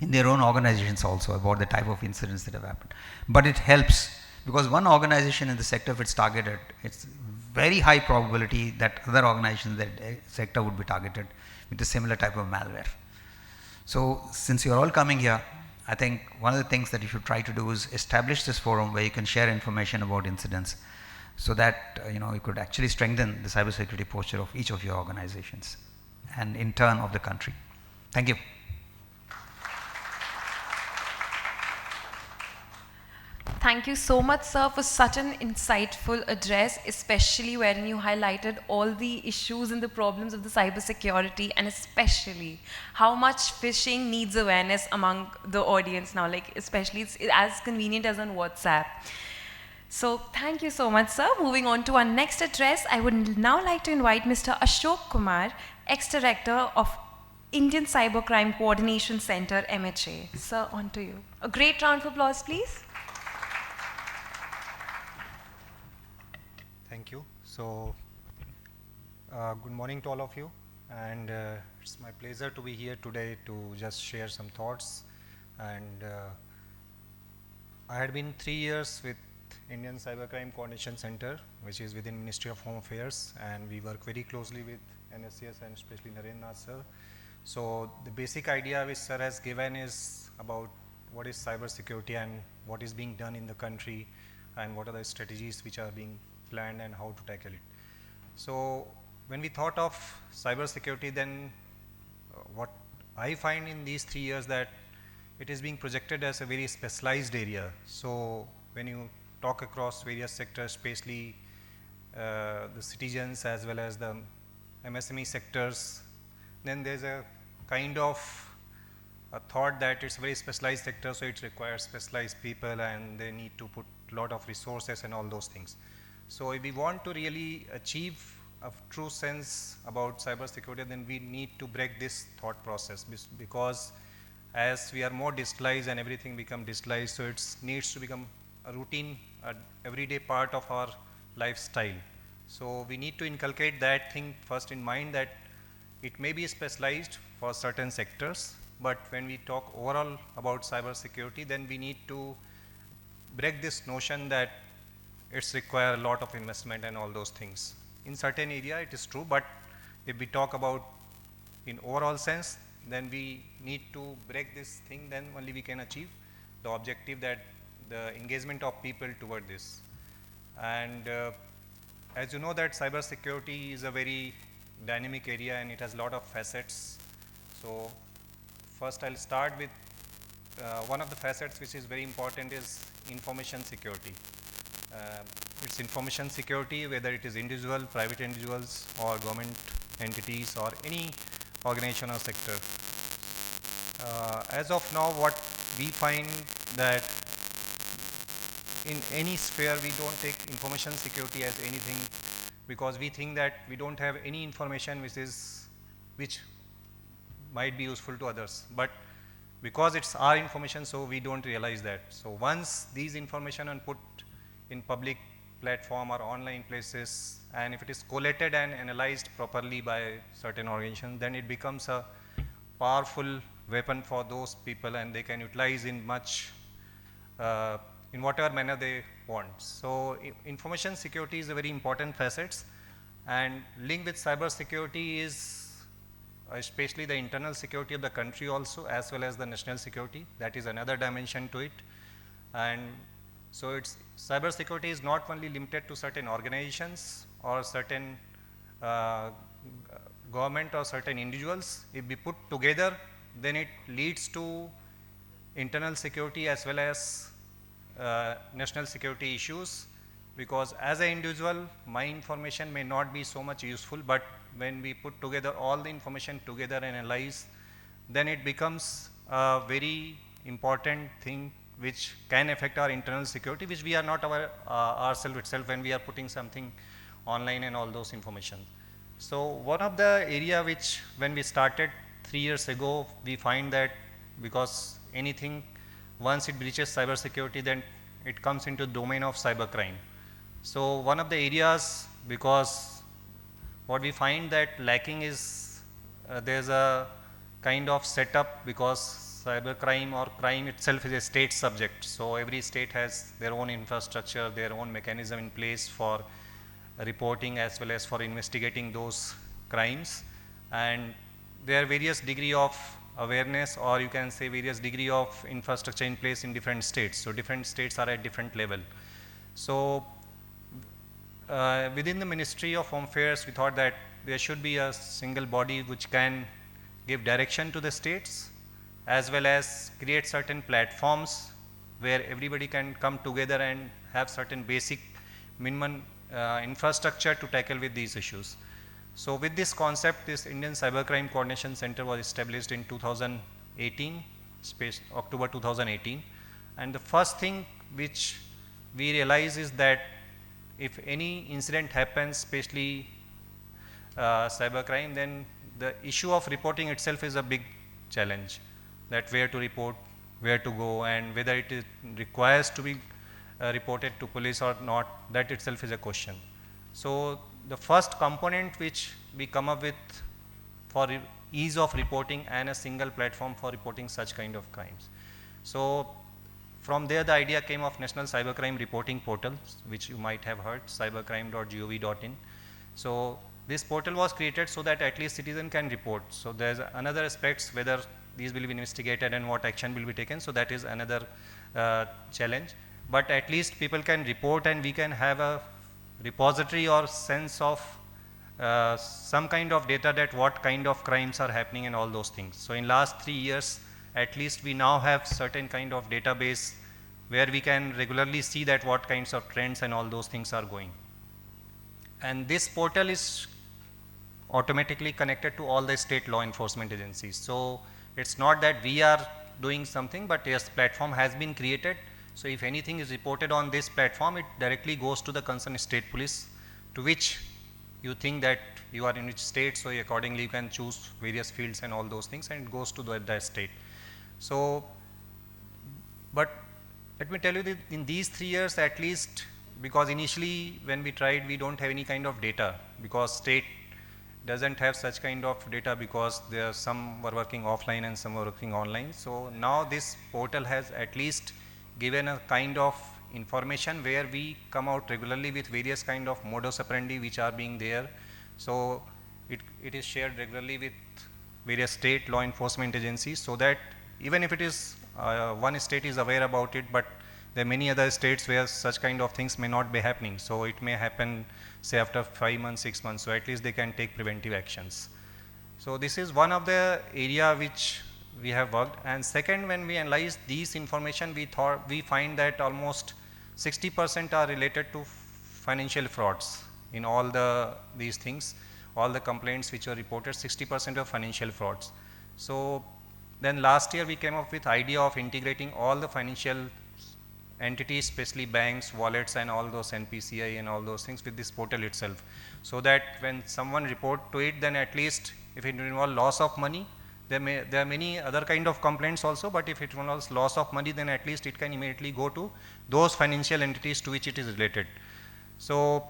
in their own organizations also, about the type of incidents that have happened. But it helps, because one organization in the sector, if it's targeted, it's very high probability that other organizations in that sector would be targeted with a similar type of malware. So since you're all coming here, I think one of the things that you should try to do is establish this forum where you can share information about incidents, so that you could actually strengthen the cybersecurity posture of each of your organizations and in turn of the country. Thank you. Thank you so much, sir, for such an insightful address, especially wherein you highlighted all the issues and the problems of the cybersecurity, and especially how much phishing needs awareness among the audience now, like especially it's as convenient as on WhatsApp. So thank you so much, sir. Moving on to our next address, I would now like to invite Mr. Ashok Kumar, ex-director of Indian Cybercrime Coordination Center, MHA. Sir, on to you. A great round of applause, please. Thank you. So, good morning to all of you, and it's my pleasure to be here today to just share some thoughts. And I had been 3 years with Indian Cybercrime Coordination Center, which is within Ministry of Home Affairs, and we work very closely with NSCS and especially Narendra sir. So the basic idea which sir has given is about what is cybersecurity and what is being done in the country, and what are the strategies which are being planned and how to tackle it. So when we thought of cybersecurity, then what I find in these 3 years that it is being projected as a very specialized area. So when you talk across various sectors, especially the citizens as well as the MSME sectors, then there's a kind of a thought that it's a very specialized sector, so it requires specialized people and they need to put a lot of resources and all those things. So if we want to really achieve a true sense about cybersecurity, then we need to break this thought process, because as we are more digitalized and everything become digitalized, so it needs to become a routine, everyday part of our lifestyle. So we need to inculcate that thing first in mind, that it may be specialized for certain sectors, but when we talk overall about cybersecurity, then we need to break this notion that it's require a lot of investment and all those things. In certain area it is true, but if we talk about in overall sense, then we need to break this thing, then only we can achieve the objective, that the engagement of people toward this. And as you know that cybersecurity is a very dynamic area and it has a lot of facets. So first I'll start with one of the facets which is very important is information security. It's information security, whether it is individual, private individuals or government entities or any organization or sector. As of now, what we find that in any sphere we don't take information security as anything, because we think that we don't have any information which might be useful to others, but because it's our information, so we don't realize that. So once these information are put in public platform or online places, and if it is collated and analyzed properly by certain organizations, then it becomes a powerful weapon for those people, and they can utilize in much in whatever manner they want. So information security is a very important facets, and linked with cyber security is especially the internal security of the country also, as well as the national security. That is another dimension to it. And so it's cyber security is not only limited to certain organizations or certain government or certain individuals. If we put together, then it leads to internal security as well as national security issues, because as an individual my information may not be so much useful, but when we put together all the information together and analyze, then it becomes a very important thing which can affect our internal security, which we are not aware ourselves itself when we are putting something online and all those information. So one of the area which when we started 3 years ago, we find that because anything once it breaches cyber security, then it comes into the domain of cyber crime. So one of the areas, because what we find that lacking is there's a kind of setup, because cyber crime or crime itself is a state subject. So every state has their own infrastructure, their own mechanism in place for reporting as well as for investigating those crimes, and there are various degree of awareness, or you can say various degree of infrastructure in place in different states. So different states are at different level. So within the Ministry of Home Affairs, we thought that there should be a single body which can give direction to the states, as well as create certain platforms where everybody can come together and have certain basic minimum infrastructure to tackle with these issues. So with this concept, this Indian Cybercrime Coordination Center was established in 2018, October 2018. And the first thing which we realize is that if any incident happens, especially cybercrime, then the issue of reporting itself is a big challenge, that where to report, where to go, and whether it requires to be reported to police or not, that itself is a question. So the first component which we come up with for ease of reporting and a single platform for reporting such kind of crimes. So from there the idea came of National Cybercrime Reporting Portal, which you might have heard, cybercrime.gov.in. So this portal was created so that at least citizen can report. So there's another aspects whether these will be investigated and what action will be taken. So that is another challenge. But at least people can report, and we can have a repository or sense of some kind of data that what kind of crimes are happening and all those things. So in last 3 years, at least we now have certain kind of database where we can regularly see that what kinds of trends and all those things are going. And this portal is automatically connected to all the state law enforcement agencies. So it's not that we are doing something, but yes, platform has been created. So if anything is reported on this platform, it directly goes to the concerned state police, to which you think that you are in which state, so accordingly you can choose various fields and all those things, and it goes to that state. So, but let me tell you that in these 3 years at least, because initially when we tried, we don't have any kind of data, because state doesn't have such kind of data, because there are some were working offline and some were working online. So now this portal has at least given a kind of information where we come out regularly with various kind of modus operandi which are being there. So it is shared regularly with various state law enforcement agencies, so that even if it is one state is aware about it, but there are many other states where such kind of things may not be happening. So it may happen say after 5 months, 6 months, so at least they can take preventive actions. So this is one of the area which we have worked. And second, when we analyze these information, we find that almost 60% are related to financial frauds in all these things. all the complaints which were reported, 60% of financial frauds. So then last year we came up with idea of integrating all the financial entities, especially banks, wallets and all those NPCI and all those things with this portal itself. So that when someone report to it, then at least if it involves loss of money, there are many other kind of complaints also, but if it involves loss of money, then at least it can immediately go to those financial entities to which it is related. So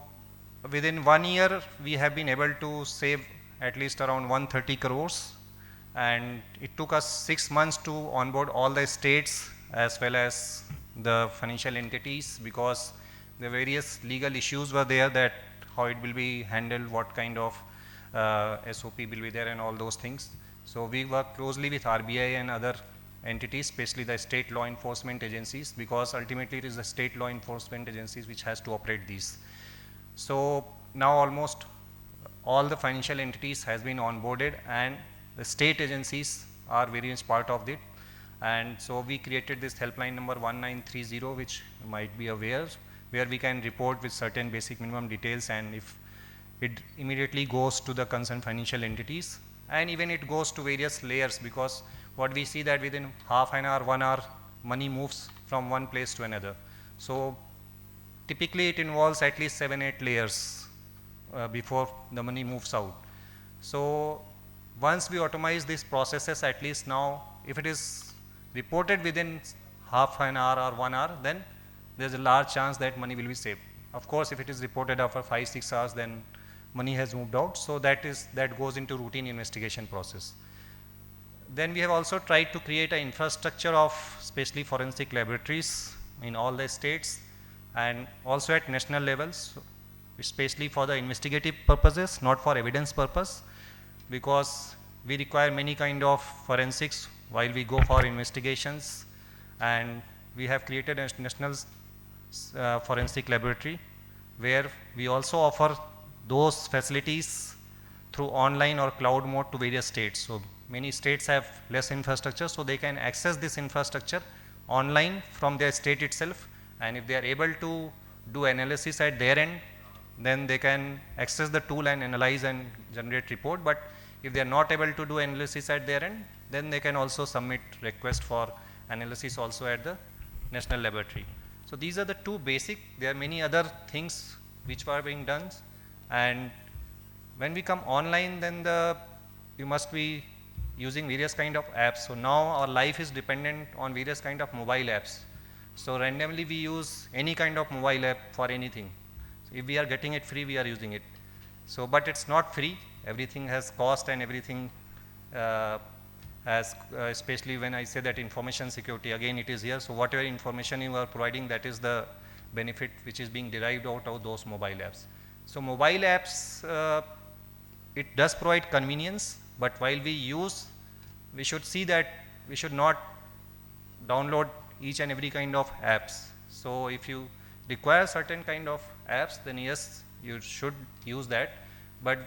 within 1 year, we have been able to save at least around 130 crores, and it took us 6 months to onboard all the states as well as the financial entities, because the various legal issues were there, that how it will be handled, what kind of SOP will be there and all those things. So we work closely with RBI and other entities, especially the state law enforcement agencies, because ultimately it is the state law enforcement agencies which has to operate these. So now almost all the financial entities has been onboarded, and the state agencies are very much part of it. And so we created this helpline number 1930, which you might be aware, where we can report with certain basic minimum details, and if it immediately goes to the concerned financial entities, and even it goes to various layers, because what we see that within half an hour, 1 hour, money moves from one place to another. So typically it involves at least 7-8 layers before the money moves out. So once we automate these processes, at least now if it is reported within half an hour or 1 hour, then there is a large chance that money will be saved. Of course, if it is reported after 5-6 hours, then money has moved out. So that goes into routine investigation process. Then we have also tried to create an infrastructure of especially forensic laboratories in all the states and also at national levels, especially for the investigative purposes, not for evidence purpose, because we require many kind of forensics while we go for investigations, and we have created a national forensic laboratory where we also offer those facilities through online or cloud mode to various states. So many states have less infrastructure, so they can access this infrastructure online from their state itself, and if they are able to do analysis at their end, then they can access the tool and analyze and generate report. But if they are not able to do analysis at their end, then they can also submit request for analysis also at the national laboratory. So these are the two basic. There are many other things which are being done, and when we come online, then you must be using various kind of apps. So now our life is dependent on various kind of mobile apps. So randomly we use any kind of mobile app for anything. So if we are getting it free, we are using it. So but it's not free. Everything has cost, and everything has, especially when I say that information security, again it is here. So whatever information you are providing, that is the benefit which is being derived out of those mobile apps. So mobile apps, it does provide convenience, but while we use, we should see that we should not download each and every kind of apps. So if you require certain kind of apps, then yes, you should use that. But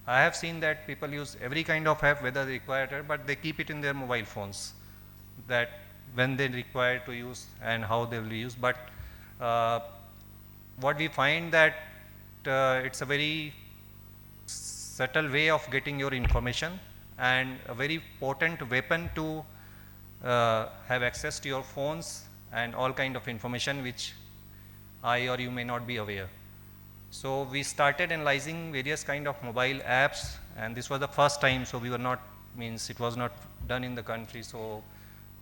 I have seen that people use every kind of app whether they require it, but they keep it in their mobile phones, that when they require to use and how they will use. But what we find that it's a very subtle way of getting your information, and a very potent weapon to have access to your phones and all kind of information which I or you may not be aware. So we started analyzing various kind of mobile apps, and this was the first time. So we were not, means it was not done in the country. So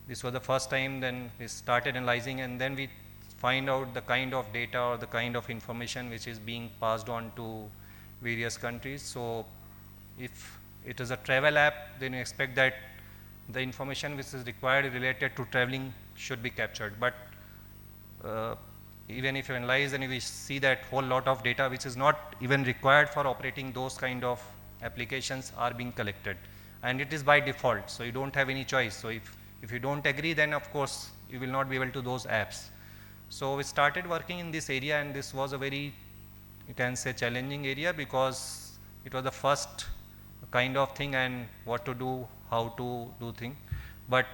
this was the first time. Then we started analyzing, and then we find out the kind of data or the kind of information which is being passed on to various countries. So if it is a travel app, then you expect that the information which is required related to traveling should be captured. But even if you analyze, then we see that whole lot of data which is not even required for operating those kind of applications are being collected, and it is by default. So you don't have any choice. So if you don't agree, then of course you will not be able to those apps. So we started working in this area, and this was a very, you can say, challenging area, because it was the first kind of thing, and what to do, how to do thing. But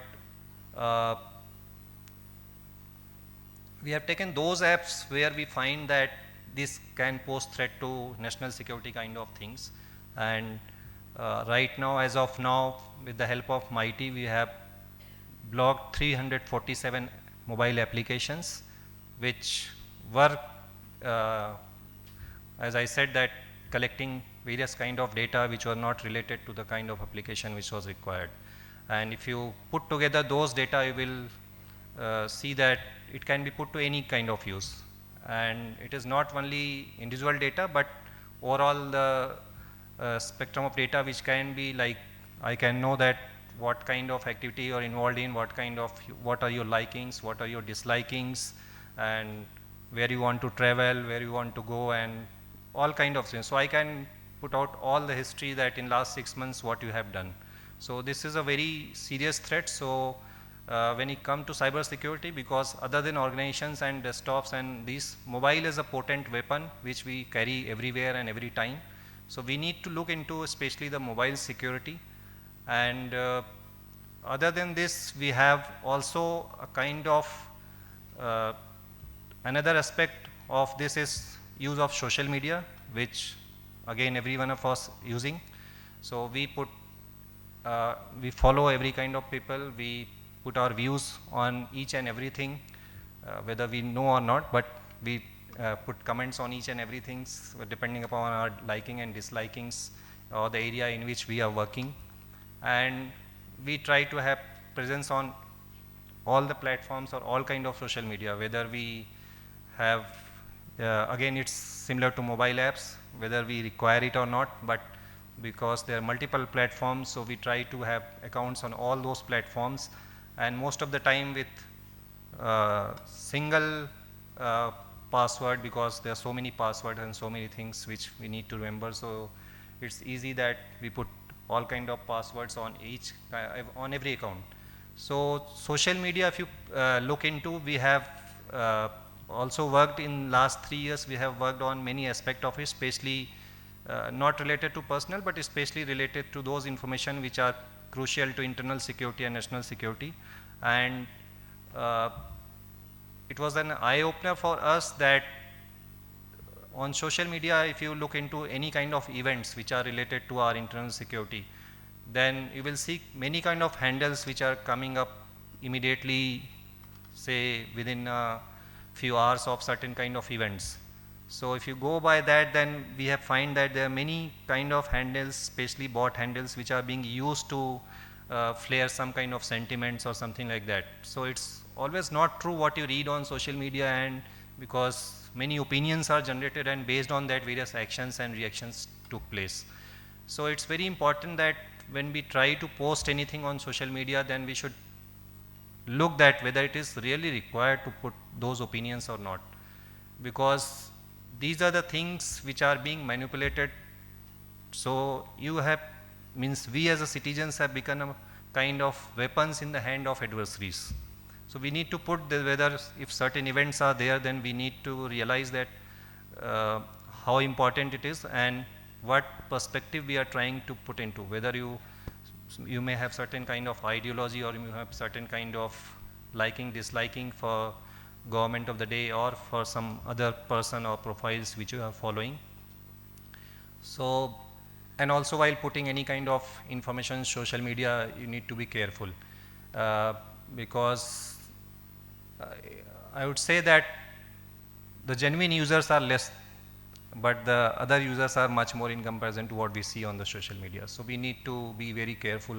we have taken those apps where we find that this can pose threat to national security kind of things, And right now, as of now, with the help of Mighty, we have blocked 347 mobile applications which were, uh, as I said, that collecting various kind of data which were not related to the kind of application which was required. And if you put together those data, you will see that it can be put to any kind of use. And it is not only individual data, but overall the spectrum of data which can be like, I can know that what kind of activity you are involved in, what are your likings, what are your dislikings, and where you want to travel, where you want to go, and all kind of things. So I can put out all the history that in last 6 months what you have done. So this is a very serious threat. So when it comes to cyber security, because other than organizations and desktops and these, mobile is a potent weapon which we carry everywhere and every time. So we need to look into especially the mobile security. And other than this, we have also a kind of another aspect of this is use of social media, which again every one of us using. So we put we follow every kind of people, we put our views on each and everything, whether we know or not, but we put comments on each and everything depending upon our liking and dislikings or the area in which we are working. And we try to have presence on all the platforms or all kind of social media, whether we have, again it's similar to mobile apps, whether we require it or not, but because there are multiple platforms, so we try to have accounts on all those platforms, and most of the time with single password, because there are so many passwords and so many things which we need to remember. So it's easy that we put all kind of passwords on each on every account. So social media, if you look into, we have also worked in last 3 years, we have worked on many aspects of it, especially not related to personal, but especially related to those information which are crucial to internal security and national security. And it was an eye-opener for us that on social media, if you look into any kind of events which are related to our internal security, then you will see many kind of handles which are coming up immediately, say within a few hours of certain kind of events. So if you go by that, then we have find that there are many kind of handles, especially bot handles, which are being used to flare some kind of sentiments or something like that. So it's always not true what you read on social media, and because many opinions are generated, and based on that various actions and reactions took place. So it's very important that when we try to post anything on social media, then we should look that whether it is really required to put those opinions or not, because these are the things which are being manipulated. So you have, means we as a citizens have become a kind of weapons in the hand of adversaries. So we need to put the, whether if certain events are there, then we need to realize that how important it is and what perspective we are trying to put into, whether you may have certain kind of ideology, or you have certain kind of liking, disliking for government of the day, or for some other person or profiles which you are following. So, and also while putting any kind of information on social media, you need to be careful, because I would say that the genuine users are less, but the other users are much more in comparison to what we see on the social media. So we need to be very careful.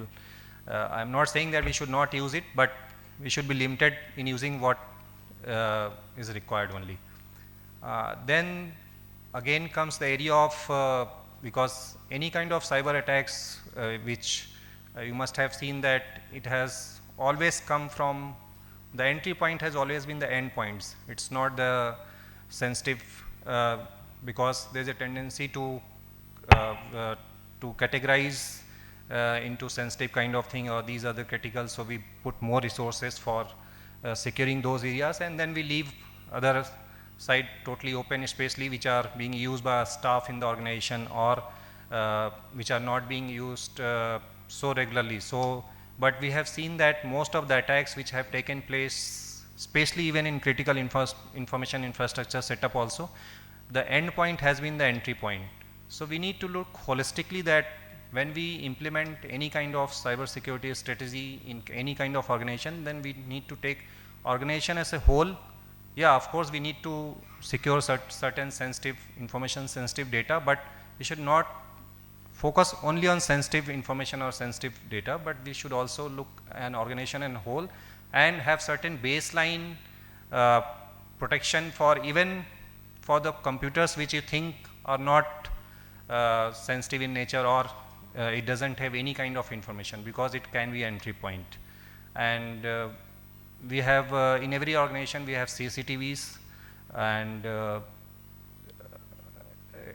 I am not saying that we should not use it, but we should be limited in using what is required only. Then again comes the area of, because any kind of cyber attacks which you must have seen that it has always come from, the entry point has always been the endpoints. It's not the sensitive, because there's a tendency to categorize into sensitive kind of thing, or these are the critical, so we put more resources for securing those areas, and then we leave other side totally open, especially which are being used by staff in the organization, or which are not being used so regularly. So, but we have seen that most of the attacks which have taken place, especially even in critical information infrastructure setup also, the end point has been the entry point. So we need to look holistically that when we implement any kind of cyber security strategy in any kind of organization, then we need to take organization as a whole. Yeah, of course we need to secure certain sensitive information, sensitive data, but we should not focus only on sensitive information or sensitive data, but we should also look an organization in whole and have certain baseline uh, protection for even for the computers which you think are not sensitive in nature, or it doesn't have any kind of information, because it can be entry point. And we have in every organization we have CCTVs, and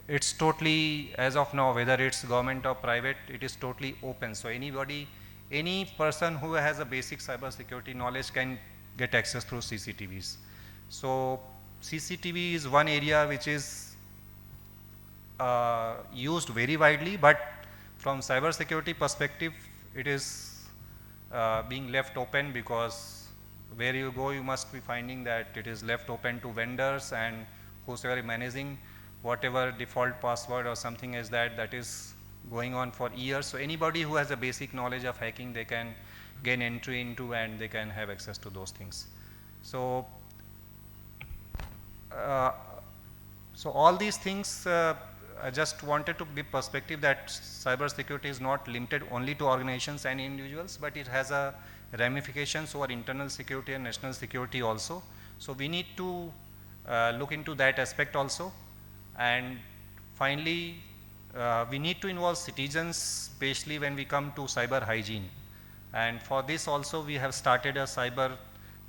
it's totally, as of now, whether it's government or private, it is totally open. So anybody, any person who has a basic cyber security knowledge can get access through CCTVs. So CCTV is one area which is used very widely, but from cyber security perspective, it is being left open, because where you go, you must be finding that it is left open to vendors and whosoever is managing whatever default password or something is that, that is going on for years. So anybody who has a basic knowledge of hacking, they can gain entry into and they can have access to those things. So so all these things, I just wanted to give perspective that cyber security is not limited only to organizations and individuals, but it has a ramifications over internal security and national security also. So we need to look into that aspect also. And finally, we need to involve citizens, especially when we come to cyber hygiene. And for this also we have started a cyber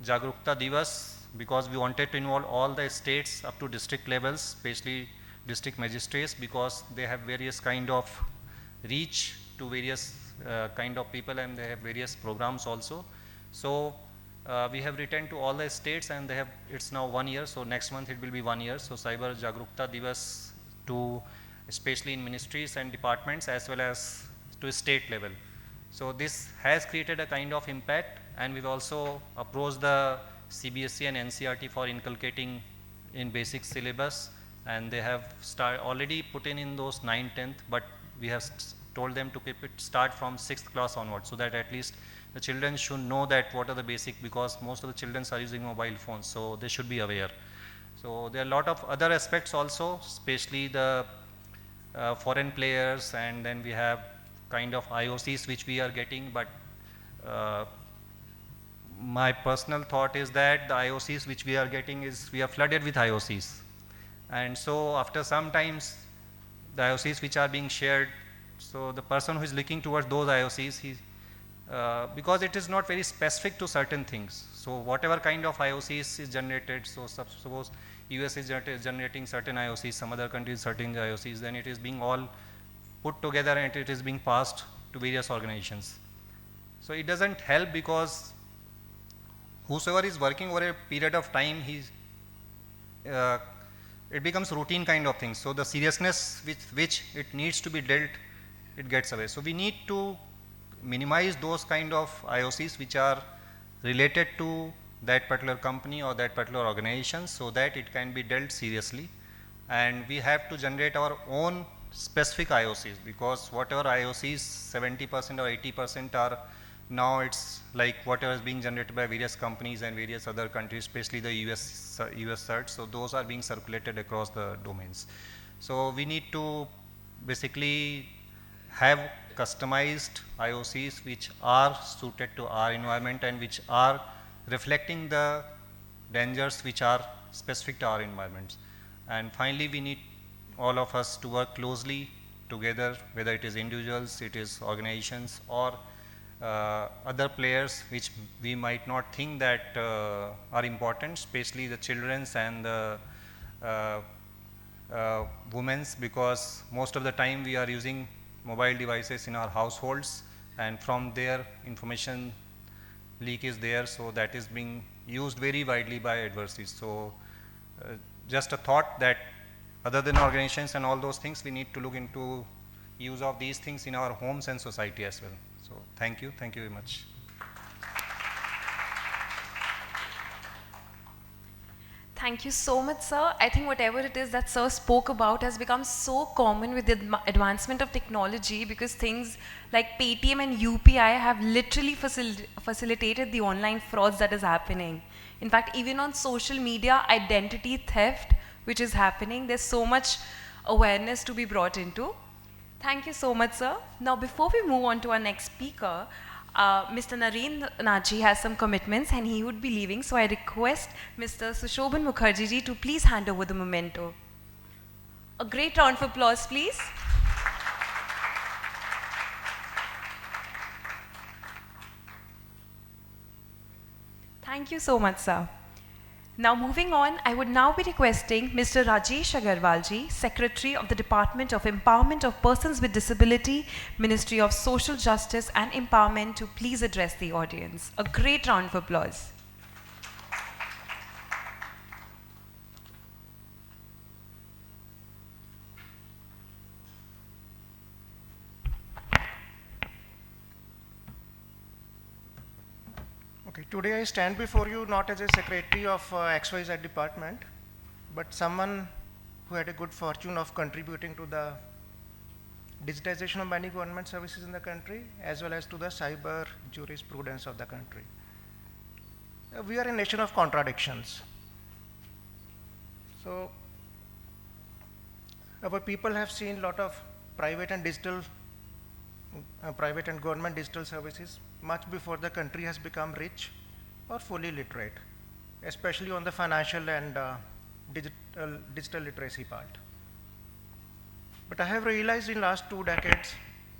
Jagrukta Divas, because we wanted to involve all the states up to district levels, especially district magistrates, because they have various kind of reach to various kind of people, and they have various programs also. So we have written to all the states, and they have, it's now 1 year, so next month it will be 1 year. So Cyber Jagrukta Divas, to especially in ministries and departments as well as to state level. So this has created a kind of impact, and we've also approached the CBSE and NCRT for inculcating in basic syllabus, and they have already put in those 9th, 10th, but we have told them to keep it start from 6th class onwards, so that at least the children should know that what are the basic, because most of the children are using mobile phones, so they should be aware. So there are a lot of other aspects also, especially the foreign players, and then we have kind of IOCs which we are getting, but my personal thought is that the IOCs which we are getting is, we are flooded with IOCs, and so after some times the IOCs which are being shared, so the person who is looking towards those IOCs, he because it is not very specific to certain things. So whatever kind of IOCs is generated, so suppose US is generating certain IOCs, some other countries certain IOCs, then it is being all put together and it is being passed to various organizations. So it doesn't help, because whosoever is working over a period of time, it becomes routine kind of thing. So the seriousness with which it needs to be dealt, it gets away. So we need to minimize those kind of IOCs which are related to that particular company or that particular organization, so that it can be dealt seriously. And we have to generate our own specific IOCs, because whatever IOCs 70% or 80% are now, it's like whatever is being generated by various companies and various other countries, especially the US certs, so those are being circulated across the domains. So we need to basically have customized IOCs which are suited to our environment and which are reflecting the dangers which are specific to our environments. And finally, we need all of us to work closely together, whether it is individuals, it is organizations, or other players which we might not think that are important, especially the children's and the women's, because most of the time we are using mobile devices in our households, and from there information leak is there, so that is being used very widely by adversaries. So just a thought that other than organizations and all those things, we need to look into use of these things in our homes and society as well. So thank you very much. Thank you so much, sir. I think whatever it is that sir spoke about has become so common with the advancement of technology, because things like Paytm and UPI have literally facilitated the online frauds that is happening. In fact, even on social media, identity theft, which is happening, there's so much awareness to be brought into. Thank you so much, sir. Now, before we move on to our next speaker, Mr. Narendra Naji has some commitments and he would be leaving, so I request Mr. Sushobhan Mukherjee ji to please hand over the memento. A great round of applause, please. Thank you so much, sir. Now moving on, I would now be requesting Mr. Rajesh Agarwal ji, Secretary of the Department of Empowerment of Persons with Disability, Ministry of Social Justice and Empowerment, to please address the audience. A great round of applause. Okay, today I stand before you not as a secretary of XYZ department, but someone who had a good fortune of contributing to the digitization of many government services in the country, as well as to the cyber jurisprudence of the country. We are a nation of contradictions. So our people have seen a lot of private and government digital services much before the country has become rich or fully literate, especially on the financial and digital literacy part. But I have realized in last 2 decades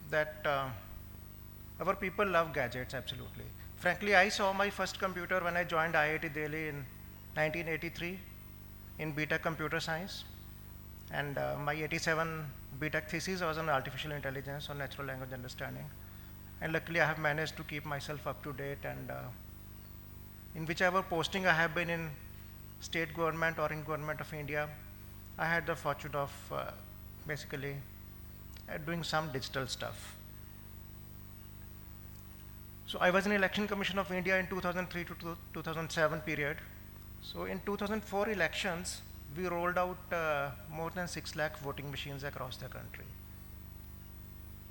that our people love gadgets absolutely. Frankly, I saw my first computer when I joined IIT Delhi in 1983 in BTech Computer Science, and my 87 BTech thesis was on artificial intelligence or natural language understanding. And luckily I have managed to keep myself up to date, and in whichever posting I have been in state government or in government of India, I had the fortune of basically doing some digital stuff. So I was in Election Commission of India in 2003 to 2007 period. So in 2004 elections, we rolled out more than 6 lakh voting machines across the country.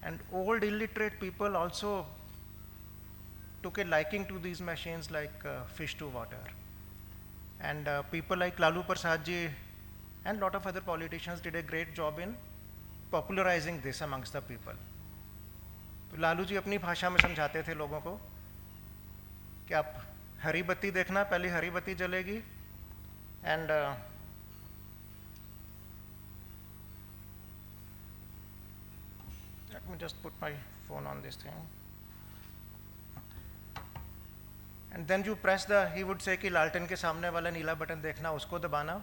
And old illiterate people also took a liking to these machines like fish to water. And people like Lalu Prasad ji and lot of other politicians did a great job in popularizing this amongst the people. तो लालू जी अपनी भाषा में समझाते थे लोगों को कि आप हरी बत्ती देखना, पहले हरी बत्ती जलेगी, and let me just put my phone on this thing, and then you press the, he would say कि लालटेन के सामने वाला नीला बटन देखना, उसको दबाना,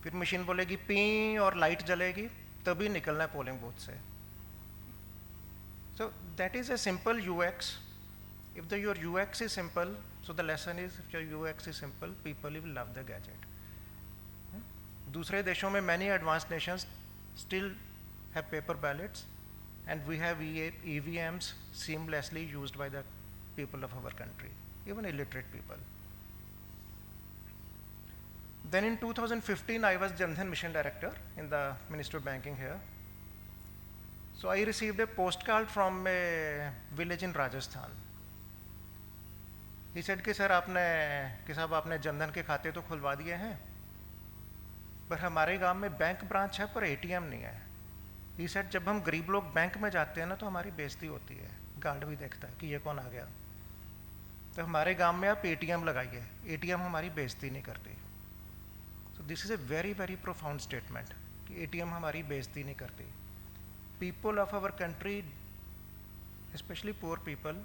फिर मशीन बोलेगी पी और लाइट जलेगी, तभी निकलना है पोलिंग बूथ से. So that is a simple UX. If your UX is simple, so the lesson is, if your UX is simple, people will love the gadget. दूसरे देशों में many advanced nations still have paper ballots, and we have EVMs seamlessly used by the people of our country, even illiterate people. Then in 2015, I was Jan Dhan Mission Director in the Ministry of Banking here. So I received a postcard from a village in Rajasthan. He said कि sir आपने जनधन के खाते तो खुलवा दिए हैं, पर हमारे गांव में बैंक ब्रांच है पर एटीएम नहीं है. He said जब हम गरीब लोग बैंक में जाते हैं ना तो हमारी बेइज्जती होती है, गार्ड भी देखता है कि ये कौन आ गया. तो हमारे गांव में आप एटीएम लगाइए, एटीएम हमारी बेइज्जती नहीं करती. So this is a very very profound statement कि एटीएम हमारी बेइज्जती नहीं करती. People of our country, especially poor people,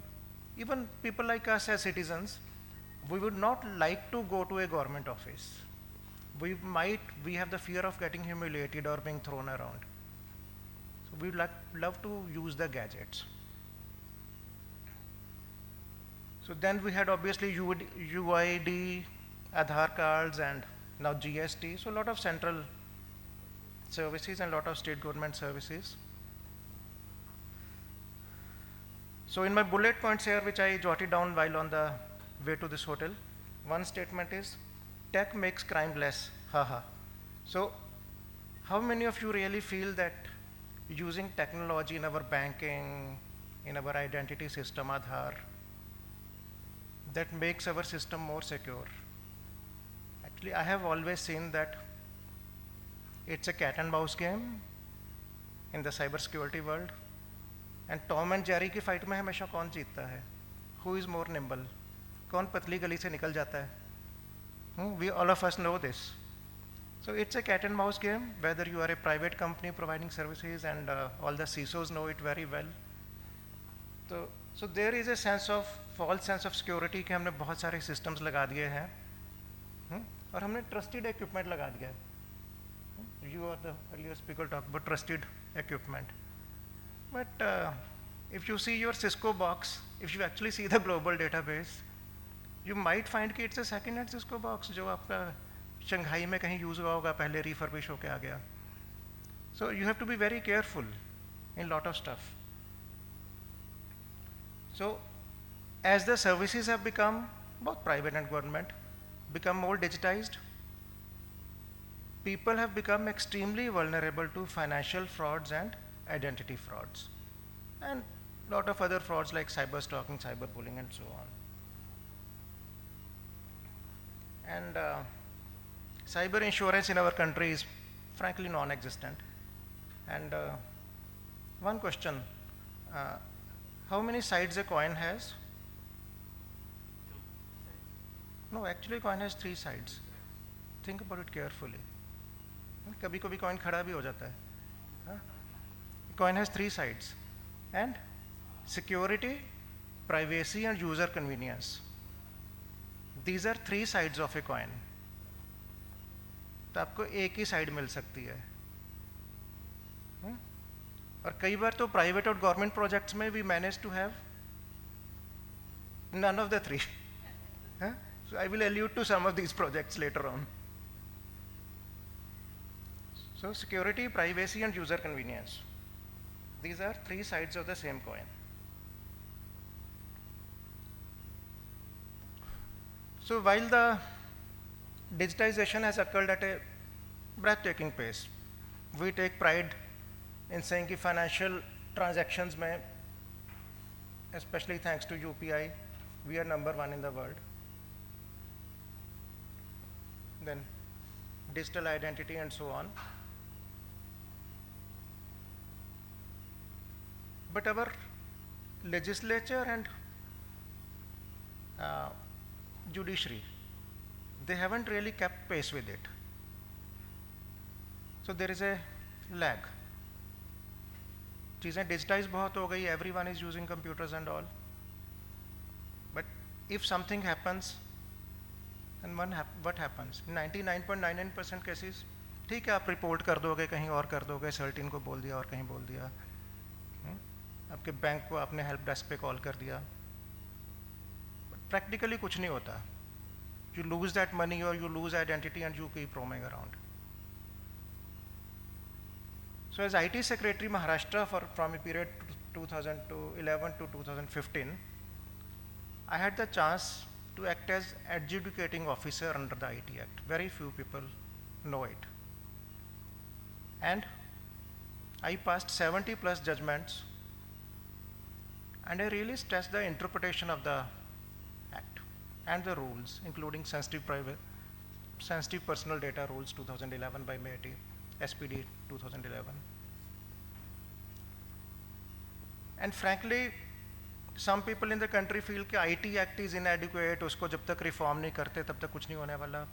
even people like us as citizens, we would not like to go to a government office. We have the fear of getting humiliated or being thrown around. So we would love to use the gadgets. So then we had obviously UID, Aadhaar cards, and now GST. So a lot of central services and a lot of state government services. So in my bullet points here, which I jotted down while on the way to this hotel, one statement is, tech makes crime less, Haha. So, how many of you really feel that using technology in our banking, in our identity system, Aadhaar, that makes our system more secure? Actually, I have always seen that it's a cat and mouse game in the cybersecurity world. And Tom and Jerry की fight में हमेशा कौन जीतता है? Who is more nimble? कौन पतली गली से निकल जाता है? We all of us know this. So it's a cat and mouse game, whether you are a private company providing services, and all the CISOs know it very well. So there is a false sense of security कि हमने बहुत सारे systems लगा दिए हैं, और हमने trusted equipment लगा दिया है. You or the earlier speaker talked about trusted equipment. But if you see your Cisco box, if you actually see the global database, you might find कि it's a second-hand Cisco box जो आपका Shanghai में कहीं use हुआ होगा, पहले refurbish होके आ गया. So you have to be very careful in lot of stuff. So as the services have become, both private and government, become more digitized, people have become extremely vulnerable to financial frauds and identity frauds, and lot of other frauds like cyber stalking, cyberbullying, and so on. And cyber insurance in our country is frankly non-existent. And one question, how many sides a coin has? No, actually coin has 3 sides. Think about it carefully. कभी कभी coin खड़ा भी हो जाता है. Coin has 3 sides, and security, privacy, and user convenience. These are 3 sides of a coin. तो आपको एक ही साइड मिल सकती है. और कई बार तो प्राइवेट और गवर्नमेंट प्रोजेक्ट्स में we manage to have none of the 3. So I will allude to some of these projects later on. So security, privacy, and user convenience. These are 3 sides of the same coin. So while the digitization has occurred at a breathtaking pace, we take pride in saying that financial transactions may, especially thanks to UPI, we are number 1 in the world. Then digital identity and so on. But our legislature and judiciary, they haven't really kept pace with it. So there is a lag. चीज़ें digitized बहुत हो गई, everyone is using computers and all. But if something happens, and what happens? 99.99% cases, ठीक है आप report कर दोगे, कहीं और कर दोगे, सर्टिन को बोल दिया और कहीं बोल दिया, आपके बैंक को आपने हेल्प डेस्क पे कॉल कर दिया. प्रैक्टिकली कुछ नहीं होता. You lose that money or you lose identity and you keep roaming around. So as IT Secretary Maharashtra from a period 2011 to 2015, I had the chance to act as adjudicating officer under the IT Act. Very few people know it. And I passed 70 plus judgments, and I really stressed the interpretation of the Act and the rules, including sensitive personal data rules 2011 by MATI, SPD 2011. And frankly, some people in the country feel that IT Act is inadequate, उसको जब तक reform नहीं करते तब तक कुछ नहीं होने वाला.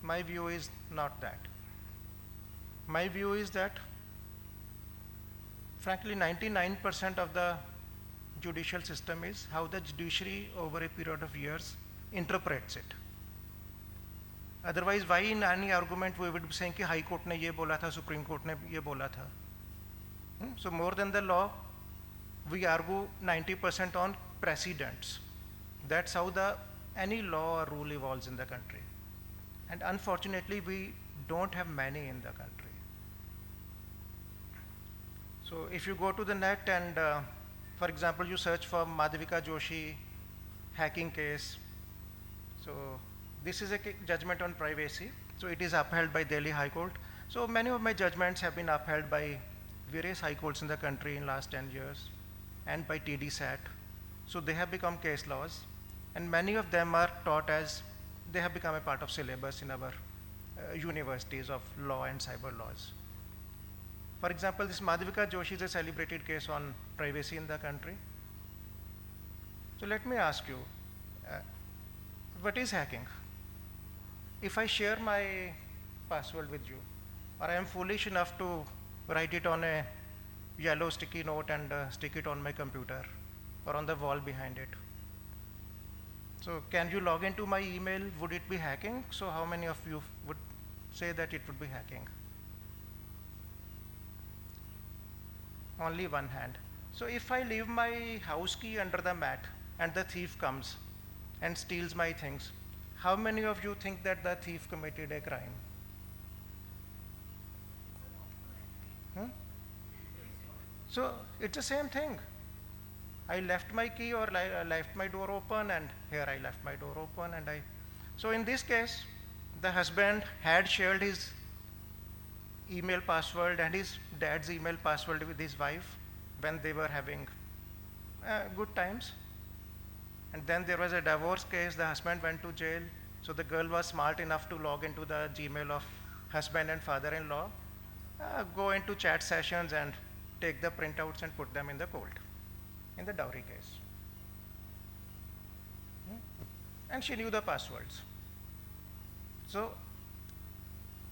My view is not that. My view is that frankly 99% of the judicial system is how the judiciary over a period of years interprets it. Otherwise, why in any argument we would be saying कि High Court ने ये बोला था, Supreme Court ने ये बोला था. So more than the law, we argue 90% on precedents. That's how any law or rule evolves in the country. And unfortunately, we don't have many in the country. So if you go to the net and, for example, you search for Madhavika Joshi hacking case. So this is a judgment on privacy. So it is upheld by Delhi High Court. So many of my judgments have been upheld by various high courts in the country in last 10 years and by TD SAT. So they have become case laws, and many of them are taught as, they have become a part of syllabus in our universities of law and cyber laws. For example, this Madhvika Joshi is a celebrated case on privacy in the country. So let me ask you, what is hacking? If I share my password with you, or I am foolish enough to write it on a yellow sticky note and stick it on my computer or on the wall behind it. So can you log into my email? Would it be hacking? So how many of you would say that it would be hacking? Only one hand. So if I leave my house key under the mat and the thief comes and steals my things, how many of you think that the thief committed a crime? So it's the same thing. I left my key, or I left my door open, and here I left my door open, and so in this case, the husband had shared his email password and his dad's email password with his wife when they were having good times. And then there was a divorce case, the husband went to jail, so the girl was smart enough to log into the Gmail of husband and father-in-law, go into chat sessions and take the printouts and put them in the court, in the dowry case. And she knew the passwords. So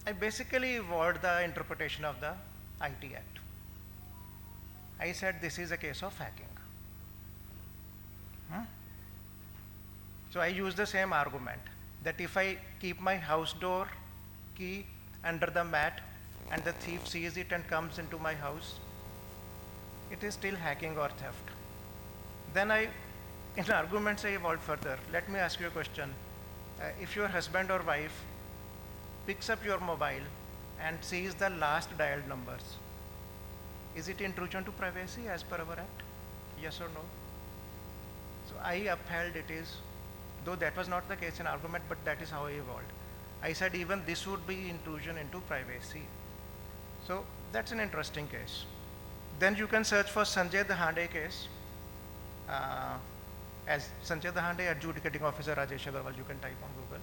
I basically evolved the interpretation of the IT Act. I said this is a case of hacking. So I used the same argument that if I keep my house door key under the mat and the thief sees it and comes into my house, it is still hacking or theft. Then in arguments I evolved further. Let me ask you a question. If your husband or wife picks up your mobile and sees the last dialed numbers, is it intrusion to privacy as per our act? Yes or no? So I upheld it is, though that was not the case in argument, but that is how I evolved. I said even this would be intrusion into privacy. So that's an interesting case. Then you can search for Sanjay Dahande case. As Sanjay Dahande, adjudicating officer Rajesh Agarwal, you can type on Google.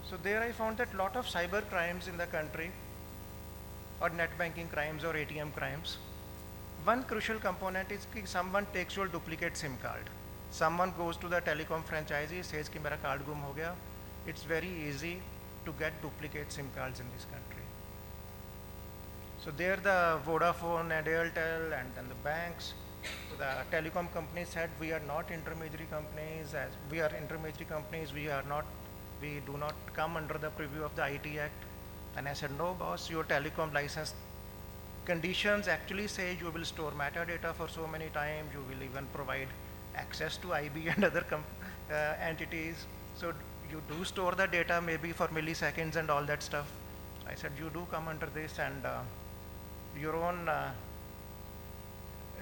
So there I found that lot of cyber crimes in the country, or net banking crimes or ATM crimes, one crucial component is that someone takes your duplicate SIM card. Someone goes to the telecom franchisee, says ki mera card gum ho gaya. It's very easy to get duplicate SIM cards in this country. So there the Vodafone and Airtel and then the banks, the telecom companies said we are not intermediary companies, as we are intermediary companies, we do not come under the purview of the IT Act. And I said, no boss, your telecom license conditions actually say you will store metadata for so many times, you will even provide access to IB and other entities. So you do store the data maybe for milliseconds and all that stuff. I said, you do come under this, and your own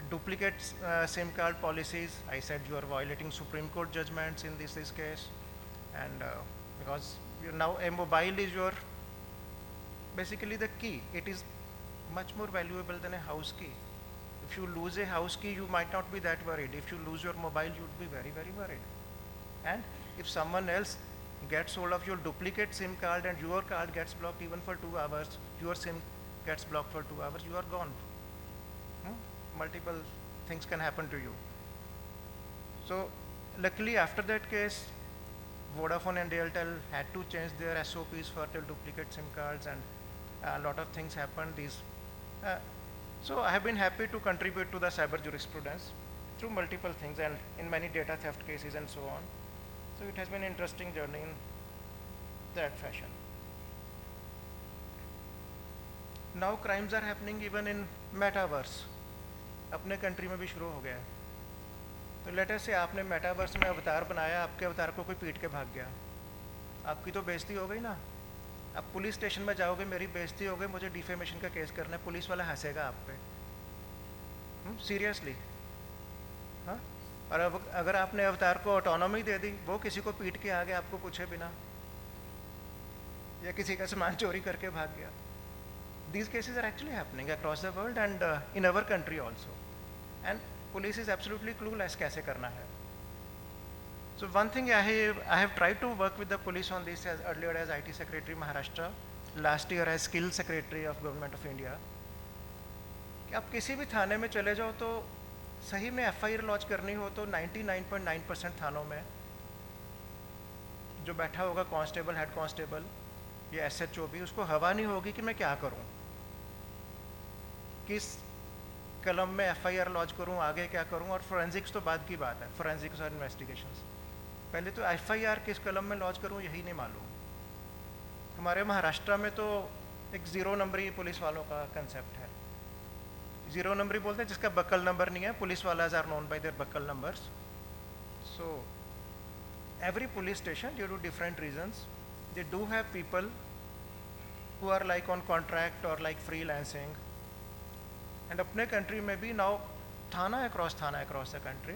duplicate SIM card policies, I said you are violating Supreme Court judgments in this case. And because now a mobile is your, basically the key. It is much more valuable than a house key. If you lose a house key, you might not be that worried. If you lose your mobile, you would be very, very worried. And if someone else gets hold of your duplicate SIM card and your card gets blocked even for 2 hours, your SIM gets blocked for 2 hours, you are gone. Multiple things can happen to you. So luckily after that case, Vodafone and Airtel had to change their SOPs for their duplicate SIM cards, and a lot of things happened. So I have been happy to contribute to the cyber jurisprudence through multiple things and in many data theft cases and so on. So it has been an interesting journey in that fashion. Now crimes are happening even in metaverse. अपने country में भी शुरू हो गया है. तो let us से आपने मेटावर्स में अवतार बनाया, आपके अवतार को कोई पीट के भाग गया, आपकी तो बेइज्जती हो गई ना. अब पुलिस स्टेशन में जाओगे, मेरी बेइज्जती हो गई, मुझे डिफेमेशन का केस करना है, पुलिस वाला हंसेगा आप पे. सीरियसली. हाँ, और अब अगर आपने अवतार को ऑटोनॉमी दे दी, वो किसी को पीट के आ गया आपको पूछे बिना, या किसी का सामान चोरी करके भाग गया. These cases are actually happening across the world and in our country also. And police is absolutely clueless कैसे करना है. So one thing I have tried to work with the police on this as earlier as IT Secretary Maharashtra, last year as Skill Secretary of Government of India. कि आप किसी भी थाने में चले जाओ तो सही में FIR लॉन्च करनी हो तो 99.9% थानों में जो बैठा होगा कांस्टेबल, हेड कांस्टेबल या SHO भी, उसको हवा नहीं होगी कि मैं क्या करूं, किस कलम में FIR लॉन्च करूं, आगे क्या करूं. और फोरेंसिक्स तो बाद की बात है, फोरेंसिक्स और इन्वेस्टिगेशंस. पहले तो FIR किस कलम में लॉन्च करूं यही नहीं मालूम. हमारे महाराष्ट्र में तो एक 0 नंबरी पुलिस वालों का कंसेप्ट है. 0 नंबरी बोलते हैं जिसका बक्कल नंबर नहीं है. पुलिस वालाज are known by their buckle numbers. So every police station, due to different reasons, they do have people who are like on contract or like freelancing. And अपने country में भी now थाना across the country,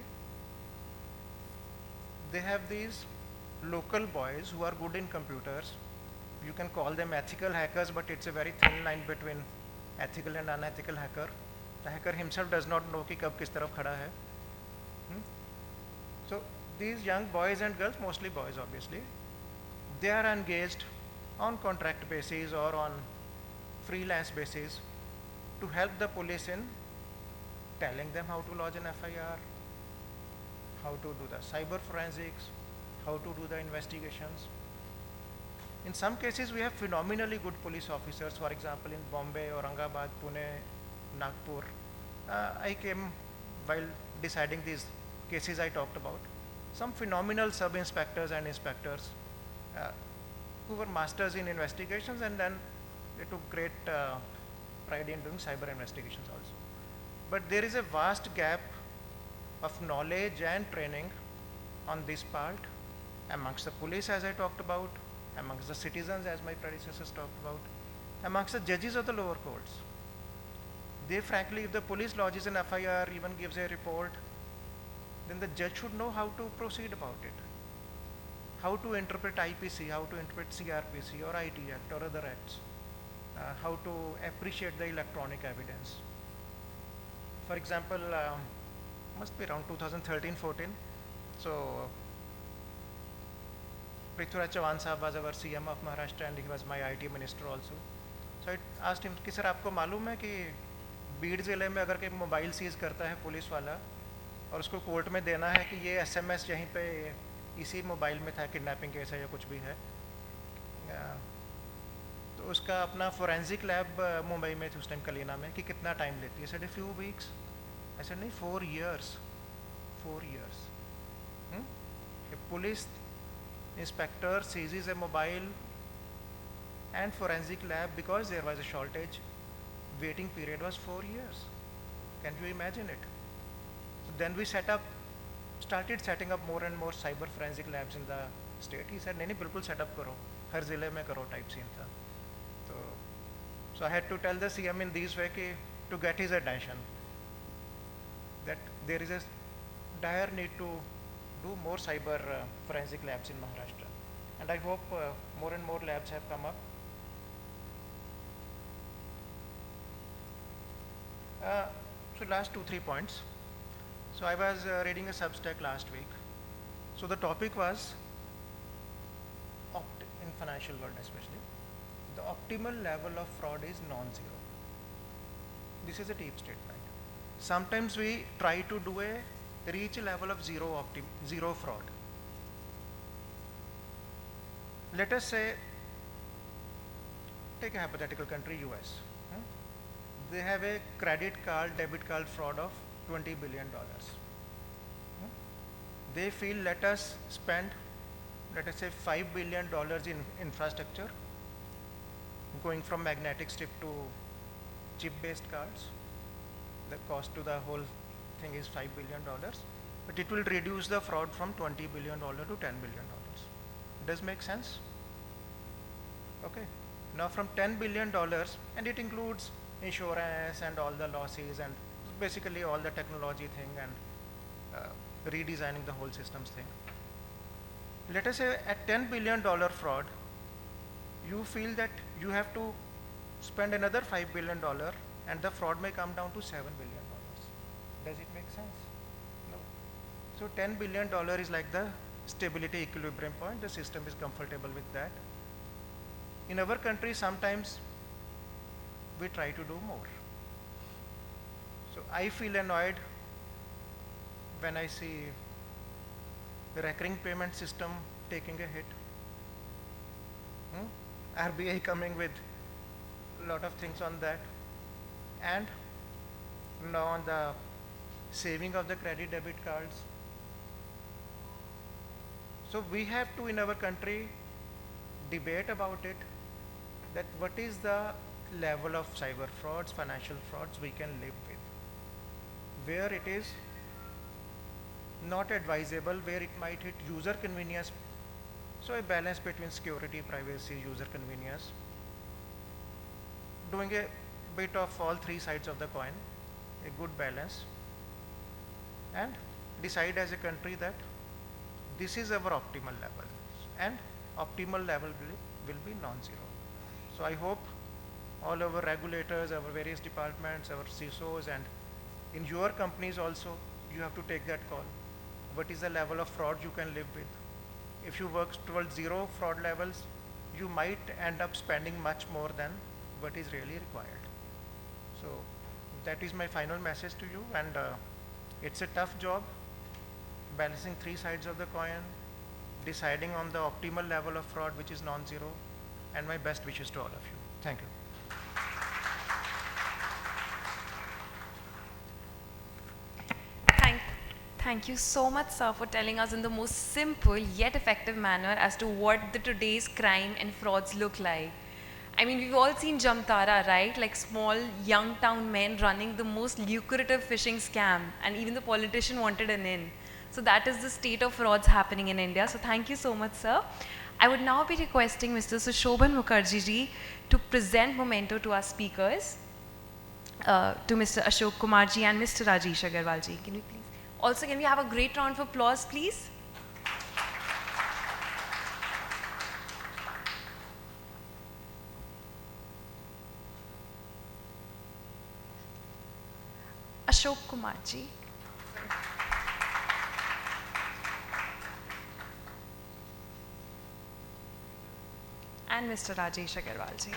they have these local boys who are good in computers. You can call them ethical hackers, but it's a very thin line between ethical and unethical hacker. The hacker himself does not know कि कब किस तरफ खड़ा है. So these young boys and girls, mostly boys obviously, they are engaged on contract basis or on freelance basis to help the police in telling them how to lodge an FIR, how to do the cyber forensics, how to do the investigations. In some cases we have phenomenally good police officers. For example, in Bombay, Aurangabad, Pune, Nagpur, I came while deciding these cases I talked about, some phenomenal sub-inspectors and inspectors who were masters in investigations, and then they took great pride in doing cyber investigations also. But there is a vast gap of knowledge and training on this part amongst the police, as I talked about, amongst the citizens, as my predecessors talked about, amongst the judges of the lower courts. They frankly, if the police lodges an FIR, even gives a report, then the judge should know how to proceed about it, how to interpret IPC, how to interpret CRPC or IT Act or other acts, how to appreciate the electronic evidence. For example, must be around 2013-14. So Prithviraj Chauhan Sahab was our CM of Maharashtra and he was my IT minister also. So I asked him कि sir आपको मालूम है कि बीड ज़िले में अगर कोई mobile seize करता है पुलिस वाला और उसको कोर्ट में देना है कि ये SMS यहीं पे इसी मोबाइल में था, किडनैपिंग केस है या कुछ भी है, तो उसका अपना फोरेंसिक लैब मुंबई में थी उस टाइम कलीना में, कि कितना टाइम लेती है. Sir few weeks. ऐसा नहीं, 4 years. 4 years. Police inspector seizes a mobile and forensic lab because there was a shortage. Waiting period was 4 years. Can you imagine it? So then we started setting up more and more cyber forensic labs in the state. He said नहीं बिल्कुल set up करो, हर ज़िले में करो type scene था. So I had to tell the CM in this way कि to get his attention that there is a dire need to do more cyber forensic labs in Maharashtra, and I hope more and more labs have come up. So last 2-3 points. So I was reading a Substack last week. So the topic was in financial world especially, the optimal level of fraud is non-zero. This is a deep statement. Sometimes we try to do reach a level of zero fraud. Let us say, take a hypothetical country, US. They have a credit card, debit card fraud of $20 billion. They feel let us spend, let us say $5 billion in infrastructure, going from magnetic strip to chip-based cards. The cost to the whole thing is $5 billion, but it will reduce the fraud from $20 billion to $10 billion. Does make sense? Okay. Now from $10 billion, and it includes insurance and all the losses and basically all the technology thing and redesigning the whole systems thing. Let us say at $10 billion fraud, you feel that you have to spend another $5 billion and the fraud may come down to $7 billion. Does it make sense? No. So $10 billion is like the stability equilibrium point. The system is comfortable with that. In our country, sometimes we try to do more. So I feel annoyed when I see the recurring payment system taking a hit. RBI coming with a lot of things on that, and now on the saving of the credit debit cards. So we have to, in our country, debate about it, that what is the level of cyber frauds, financial frauds we can live with, where it is not advisable, where it might hit user convenience. So a balance between security, privacy, user convenience, doing a bit of all three sides of the coin, a good balance, and decide as a country that this is our optimal level, and optimal level will be non-zero. So I hope all our regulators, our various departments, our CISOs, and in your companies also, you have to take that call. What is the level of fraud you can live with? If you work towards zero fraud levels, you might end up spending much more than what is really required. So that is my final message to you, and it's a tough job, balancing three sides of the coin, deciding on the optimal level of fraud which is non-zero, and my best wishes to all of you. Thank you. Thank you so much, sir, for telling us in the most simple yet effective manner as to what the today's crime and frauds look like. I mean, we've all seen Jamtara, right? Like small, young town men running the most lucrative phishing scam, and even the politician wanted an in. So that is the state of frauds happening in India. So thank you so much, sir. I would now be requesting Mr. Sushobhan Mukherjee ji to present memento to our speakers, to Mr. Ashok Kumar ji and Mr. Rajesh Agarwal ji. Can we please? Also, can we have a great round of applause, please? Ashok Kumar ji. And Mr. Rajesh Agarwal ji.